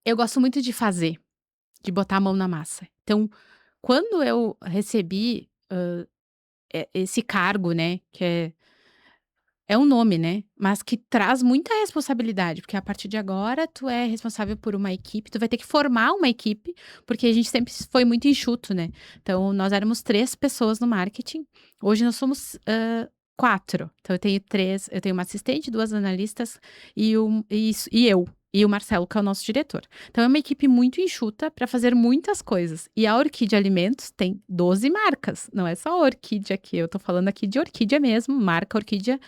Eu gosto muito de fazer, de botar a mão na massa. Então, quando eu recebi, esse cargo, né, que é um nome, né, mas que traz muita responsabilidade, porque a partir de agora tu é responsável por uma equipe, tu vai ter que formar uma equipe, porque a gente sempre foi muito enxuto, né. Então nós éramos 3 pessoas no marketing, hoje nós somos, 4. Então eu tenho uma assistente, 2 analistas e eu, e o Marcelo que é o nosso diretor. Então é uma equipe muito enxuta para fazer muitas coisas. E a Orquídea Alimentos tem 12 marcas, não é só a Orquídea aqui, eu tô falando aqui de Orquídea mesmo, marca Orquídea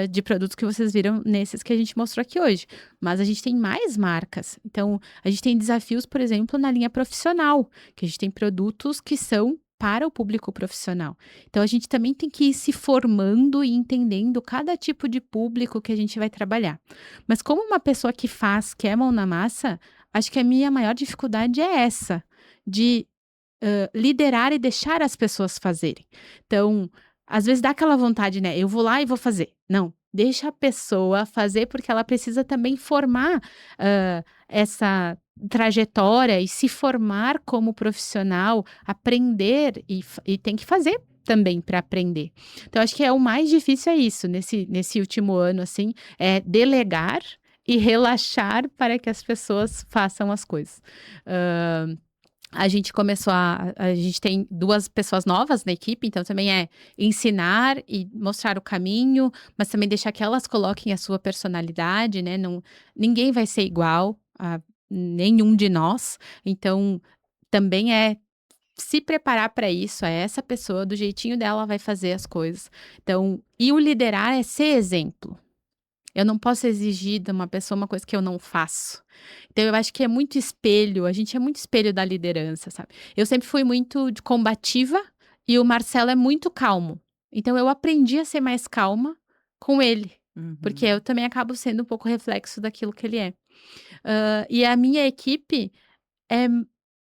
de produtos que vocês viram nesses que a gente mostrou aqui hoje. Mas a gente tem mais marcas. Então, a gente tem desafios, por exemplo, na linha profissional, que a gente tem produtos que são para o público profissional. Então, a gente também tem que ir se formando e entendendo cada tipo de público que a gente vai trabalhar. Mas como uma pessoa que faz, que é mão na massa, acho que a minha maior dificuldade é essa, de liderar e deixar as pessoas fazerem. Então, às vezes dá aquela vontade, né, eu vou lá e vou fazer. Não, deixa a pessoa fazer, porque ela precisa também formar, essa trajetória e se formar como profissional, aprender e tem que fazer também para aprender. Então acho que é o mais difícil é isso, nesse último ano, assim, é delegar e relaxar para que as pessoas façam as coisas. A gente começou a gente tem 2 pessoas novas na equipe, então também é ensinar e mostrar o caminho, mas também deixar que elas coloquem a sua personalidade, né, não ninguém vai ser igual, nenhum de nós, então também é se preparar para isso, é essa pessoa do jeitinho dela vai fazer as coisas. Então, e o liderar é ser exemplo. Eu não posso exigir de uma pessoa uma coisa que eu não faço. Então eu acho que é muito espelho, a gente é muito espelho da liderança, sabe. Eu sempre fui muito de combativa e o Marcelo é muito calmo. Então eu aprendi a ser mais calma com ele, porque eu Uhum. também acabo sendo um pouco reflexo daquilo que ele é. E a minha equipe é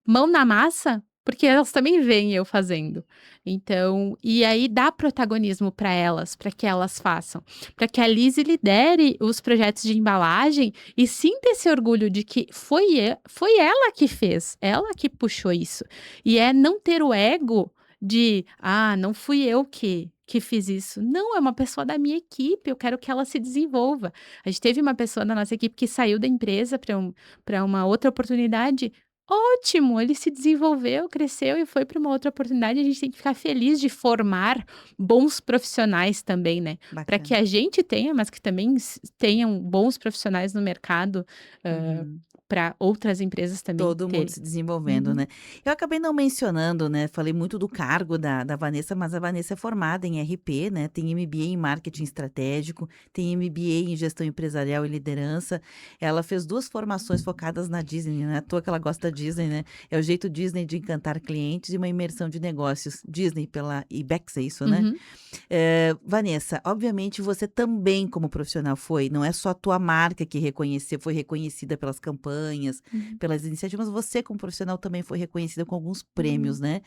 mão na massa, porque elas também veem eu fazendo. Então e aí dá protagonismo para elas, para que elas façam, para que a Lize lidere os projetos de embalagem e sinta esse orgulho de que foi ela que fez, ela que puxou isso. E é não ter o ego de: "Ah, não fui eu que fiz isso". Não, é uma pessoa da minha equipe, eu quero que ela se desenvolva. A gente teve uma pessoa da nossa equipe que saiu da empresa para uma outra oportunidade. Ótimo, ele se desenvolveu, cresceu e foi para uma outra oportunidade. A gente tem que ficar feliz de formar bons profissionais também, né, para que Bacana. a gente tenha, mas que também tenham bons profissionais no mercado, Uhum. para outras empresas também Todo mundo terem. se desenvolvendo, Uhum, né. Eu acabei não mencionando, né, falei muito do cargo da Vanessa, mas a Vanessa é formada em RP, né, tem MBA em marketing estratégico, tem MBA em gestão empresarial e liderança. Ela fez 2 formações focadas na Disney, não é à toa que ela gosta da Disney, né. É o jeito Disney de encantar clientes e uma imersão de negócios. Disney pela Ibex, é isso, né? uhum, Vanessa, obviamente você também como profissional foi, não é só a tua marca que reconheceu, foi reconhecida pelas campanhas, uhum, pelas iniciativas, você como profissional também foi reconhecida com alguns prêmios, uhum, né.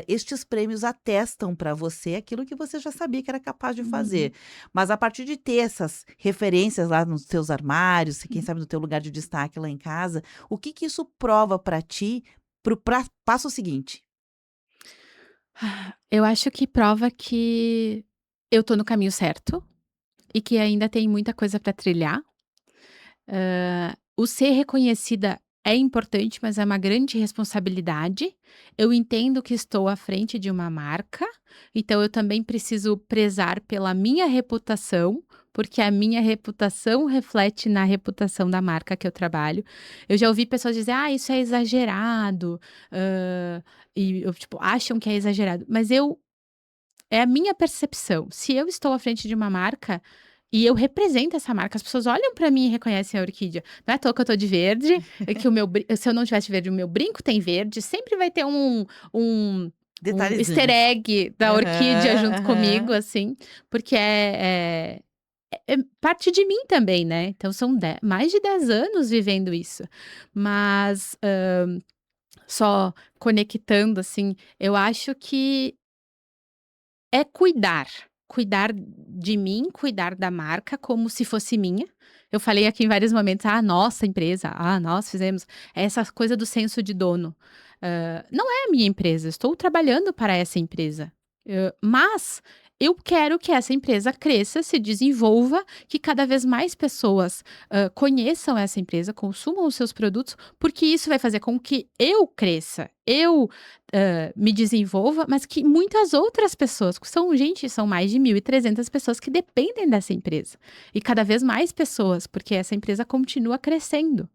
Estes prêmios atestam para você aquilo que você já sabia que era capaz de fazer, uhum, mas a partir de ter essas referências lá nos teus armários, quem uhum. sabe no teu lugar de destaque lá em casa, o que que isso prova para ti, para o passo seguinte? Eu acho que prova que eu tô no caminho certo e que ainda tem muita coisa para trilhar. O ser reconhecida é importante, mas é uma grande responsabilidade. Eu entendo que estou à frente de uma marca, então eu também preciso prezar pela minha reputação, porque a minha reputação reflete na reputação da marca que eu trabalho. Eu já ouvi pessoas dizer: "Ah, isso é exagerado", hã, tipo, acham que é exagerado, mas é a minha percepção. Se eu estou à frente de uma marca e eu represento essa marca, as pessoas olham pra mim e reconhecem a orquídea. Não é à toa que eu tô de verde, que se eu não tivesse verde, o meu brinco tem verde, sempre vai ter um easter Detalhezinhos. egg da orquídea Aham, junto comigo, aham. assim, porque é parte de mim também, né. Então são mais de 10 anos vivendo isso. Mas, só conectando, assim, eu acho que é cuidar de mim, cuidar da marca como se fosse minha. Eu falei aqui em vários momentos: "Ah, nossa empresa, ah, nós fizemos", essa coisa do senso de dono. Não é a minha empresa, eu estou trabalhando para essa empresa, mas eu quero que essa empresa cresça, se desenvolva, que cada vez mais pessoas, conheçam essa empresa, consumam os seus produtos, porque isso vai fazer com que eu cresça, me desenvolva, mas que muitas outras pessoas, que são mais de 1.300 pessoas que dependem dessa empresa. E cada vez mais pessoas, porque essa empresa continua crescendo.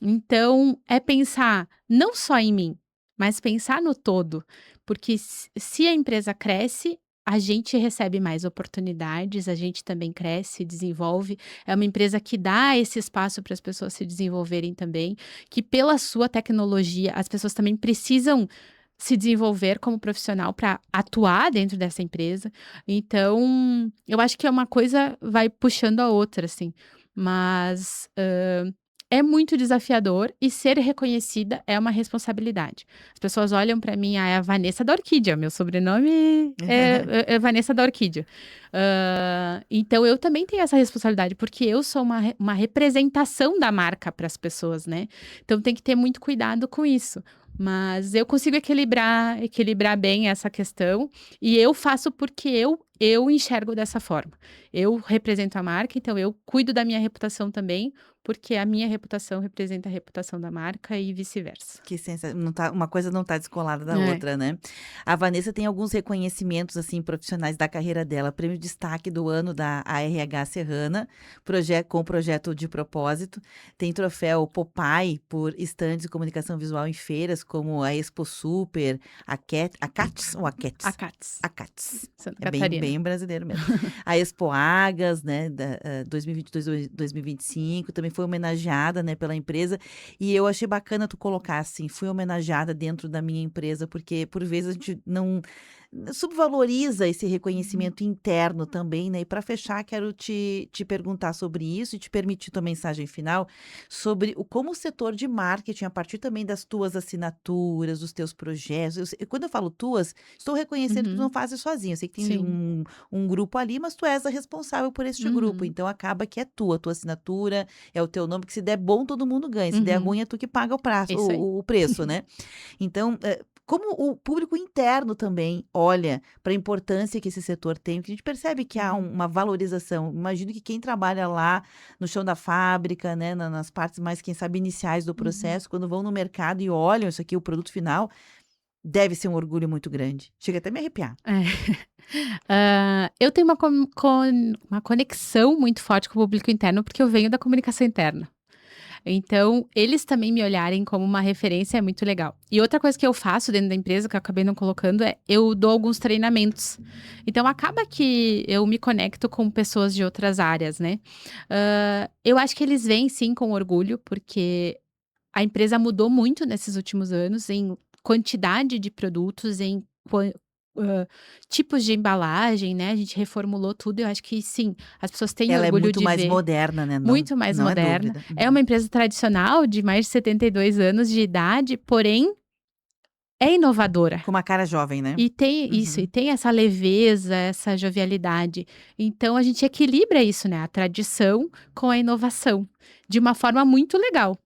Então, é pensar não só em mim, mas pensar no todo, porque se a empresa cresce, a gente recebe mais oportunidades, a gente também cresce, desenvolve. É uma empresa que dá esse espaço para as pessoas se desenvolverem também, que pela sua tecnologia, as pessoas também precisam se desenvolver como profissional para atuar dentro dessa empresa. Então, eu acho que é uma coisa vai puxando a outra, assim. Mas, é muito desafiador e ser reconhecida é uma responsabilidade. As pessoas olham para mim: "Ah, é a Vanessa da Orquídea", meu sobrenome é Vanessa da Orquídea. Então eu também tenho essa responsabilidade, porque eu sou uma representação da marca para as pessoas, né. Então tem que ter muito cuidado com isso. Mas eu consigo equilibrar bem essa questão, e eu faço porque eu enxergo dessa forma. Eu represento a marca, então eu cuido da minha reputação também, porque a minha reputação representa a reputação da marca e vice-versa. Que não tá, uma coisa não tá descolada da É. outra, né. A Vanessa tem alguns reconhecimentos, assim, profissionais da carreira dela, prêmio destaque do ano da ARH Serrana, com o projeto de propósito, tem troféu Popeye por estandes de comunicação visual em feiras como a Expo Super, a Cats ou a A Cats? Catz, A Cats. Santa É bem Catarina. bem brasileiro mesmo. A Expo Agas, né, 2022, 2025, também foi homenageada, né, pela empresa, e eu achei bacana tu colocar assim, fui homenageada dentro da minha empresa, porque por vezes a gente não subvaloriza esse Uhum, reconhecimento interno também, né? E para fechar, quero te perguntar sobre isso e te permitir tua mensagem final sobre como o setor de marketing, a partir também das tuas assinaturas, dos teus projetos. Quando eu falo tuas, estou reconhecendo que tu não uhum, fazes sozinho. Eu sei que tem sim. um grupo ali, mas tu és a responsável por este grupo. Uhum, Então acaba que é tua assinatura, é o teu nome, que se der bom, todo mundo ganha. Se der uhum. ruim, é tu que paga o É prazo, isso aí. o preço, né? Então, como o público interno também olha para a importância que esse setor tem, porque a gente percebe que há Uhum, uma valorização. Imagino que quem trabalha lá no chão da fábrica, né, nas partes mais, quem sabe, iniciais do uhum. processo, quando vão no mercado e olham isso aqui, o produto final, deve ser um orgulho muito grande. Chega até a me arrepiar. É. Eu tenho uma conexão muito forte com o público interno, porque eu venho da comunicação interna. Então, eles também me olharem como uma referência é muito legal. E outra coisa que eu faço dentro da empresa, que eu acabei não colocando, é eu dou alguns treinamentos. Então, acaba que eu me conecto com pessoas de outras áreas, né. Eu acho que eles vêm sim com orgulho, porque a empresa mudou muito nesses últimos anos em quantidade de produtos, em hã, tipos de embalagem, né, a gente reformulou tudo, eu acho que sim, as pessoas têm Ela é orgulho muito de mais ver. moderna, né? Não, Muito mais não é moderna. dúvida. É Uhum. uma empresa tradicional de mais de 72 anos de idade, porém é inovadora. Com uma cara jovem, né? E tem isso, e Uhum. tem essa leveza, essa jovialidade. Então a gente equilibra isso, né, a tradição com a inovação, de uma forma muito legal.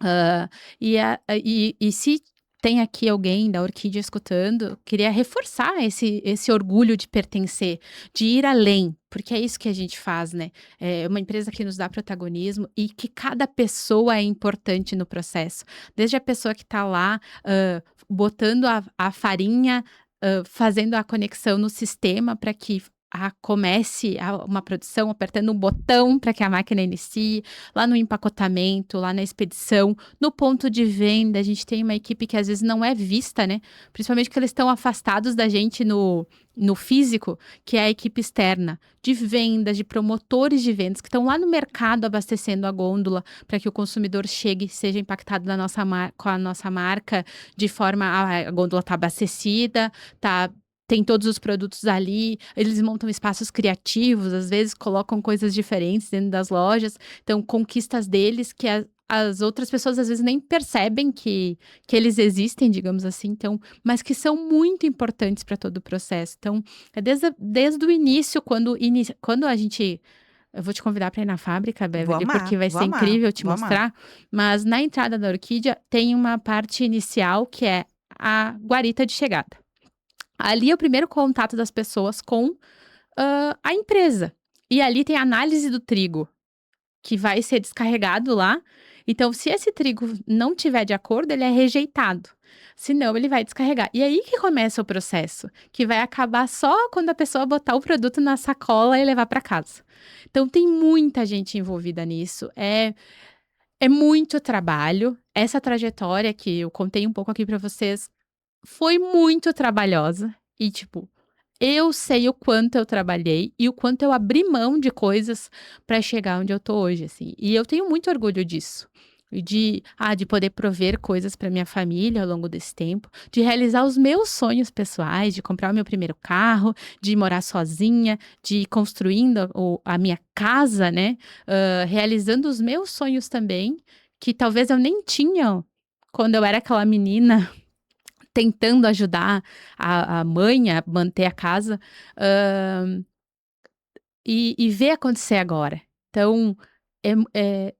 Hã, e se tem aqui alguém da Orquídea escutando, queria reforçar esse orgulho de pertencer, de ir além, porque é isso que a gente faz, né. É uma empresa que nos dá protagonismo e que cada pessoa é importante no processo. Desde a pessoa que está lá, botando a farinha, fazendo a conexão no sistema para que comece uma produção, apertando um botão para que a máquina inicie, lá no empacotamento, lá na expedição, no ponto de venda, a gente tem uma equipe que às vezes não é vista, né, principalmente porque eles estão afastados da gente no físico, que é a equipe externa, de vendas, de promotores de vendas, que estão lá no mercado abastecendo a gôndola, para que o consumidor chegue e seja impactado com a nossa marca, de forma a gôndola tá abastecida, tá tem todos os produtos ali, eles montam espaços criativos, às vezes colocam coisas diferentes dentro das lojas. Então, conquistas deles que as outras pessoas às vezes nem percebem que eles existem, digamos assim, então, mas que são muito importantes para todo o processo. Então, é desde o início, quando a gente eu vou te convidar para ir na fábrica, Vou Beverly, porque amar, vai vou ser amar, incrível te vou amar. mostrar, mas na entrada da Orquídea tem uma parte inicial que é a guarita de chegada. Ali é o primeiro contato das pessoas com, a empresa. E ali tem a análise do trigo, que vai ser descarregado lá. Então, se esse trigo não tiver de acordo, ele é rejeitado. Senão, ele vai descarregar. E aí que começa o processo, que vai acabar só quando a pessoa botar o produto na sacola e levar para casa. Então, tem muita gente envolvida nisso. É muito trabalho. Essa trajetória que eu contei um pouco aqui para vocês foi muito trabalhosa. E, tipo, eu sei o quanto eu trabalhei e o quanto eu abri mão de coisas para chegar onde eu tô hoje, assim. E eu tenho muito orgulho disso. E de poder prover coisas para minha família ao longo desse tempo, de realizar os meus sonhos pessoais, de comprar o meu primeiro carro, de morar sozinha, de ir construindo a minha casa, né? Realizando os meus sonhos também, que talvez eu nem tinha quando eu era aquela menina tentando ajudar a mãe a manter a casa, hã, e ver acontecer agora. Então, é é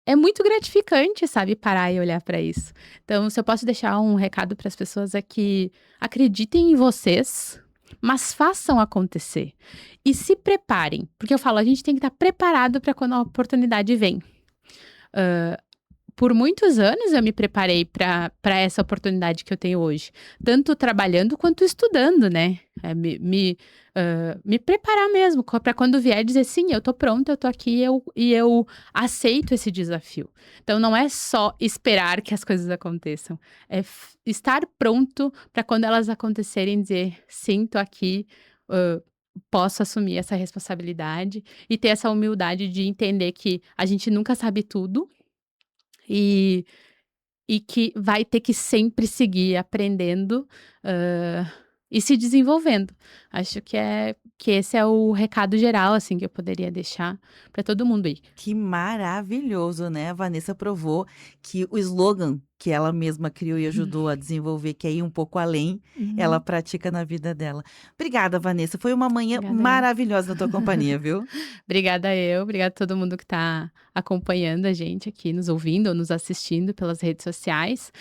é muito gratificante, sabe, parar e olhar para isso. Então, se eu posso deixar um recado para as pessoas é que acreditem em vocês, mas façam acontecer. E se preparem, porque eu falo, a gente tem que estar preparado para quando a oportunidade vem. Por muitos anos eu me preparei para essa oportunidade que eu tenho hoje, tanto trabalhando quanto estudando, né. Me preparar mesmo para quando vier dizer: "Sim, eu tô pronta, eu tô aqui, eu aceito esse desafio". Então não é só esperar que as coisas aconteçam, é estar pronto para quando elas acontecerem dizer: "Sim, tô aqui, hã, posso assumir essa responsabilidade", e ter essa humildade de entender que a gente nunca sabe tudo, e que vai ter que sempre seguir aprendendo, hã, e se desenvolvendo. Acho que esse é o recado geral, assim, que eu poderia deixar para todo mundo aí. Que maravilhoso, né, a Vanessa provou que o slogan que ela mesma criou e ajudou a desenvolver, que é ir um pouco além, ela Uhum. pratica na vida dela. Obrigada, Vanessa, foi uma manhã Obrigada eu. maravilhosa na tua companhia, viu. Obrigada eu, obrigada a todo mundo que está acompanhando a gente aqui, nos ouvindo ou nos assistindo pelas redes sociais.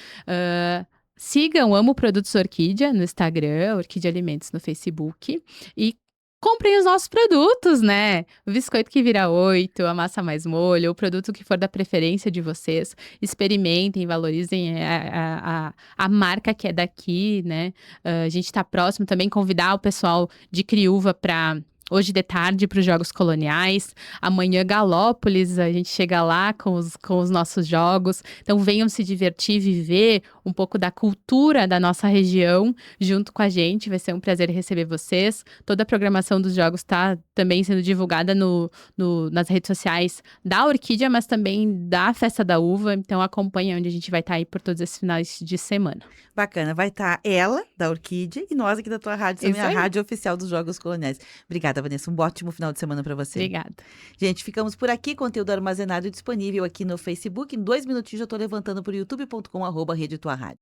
Sigam Amo Produtos Orquídea no Instagram, Orquídea Alimentos no Facebook e comprem os nossos produtos, né? O biscoito que vira 8, a massa mais molho, o produto que for da preferência de vocês. Experimentem, valorizem a marca que é daqui, né? A gente está próximo também, convidar o pessoal de Criúva para hoje de tarde para os Jogos Coloniais, amanhã Galópolis, a gente chega lá com os nossos jogos. Então venham se divertir, viver um pouco da cultura da nossa região junto com a gente, vai ser um prazer receber vocês. Toda a programação dos jogos está também sendo divulgada nas redes sociais da Orquídea, mas também da Festa da Uva, então acompanha onde a gente vai estar aí por todos esses finais de semana. Bacana, vai estar ela, da Orquídea, e nós aqui da tua rádio, também Isso a aí. rádio oficial dos Jogos Coloniais. Obrigada, Vanessa, um ótimo final de semana para você. Obrigada. Gente, ficamos por aqui, conteúdo armazenado e disponível aqui no Facebook. Em 2 minutinhos já estou levantando para o youtube.com/Rede Tua Rádio.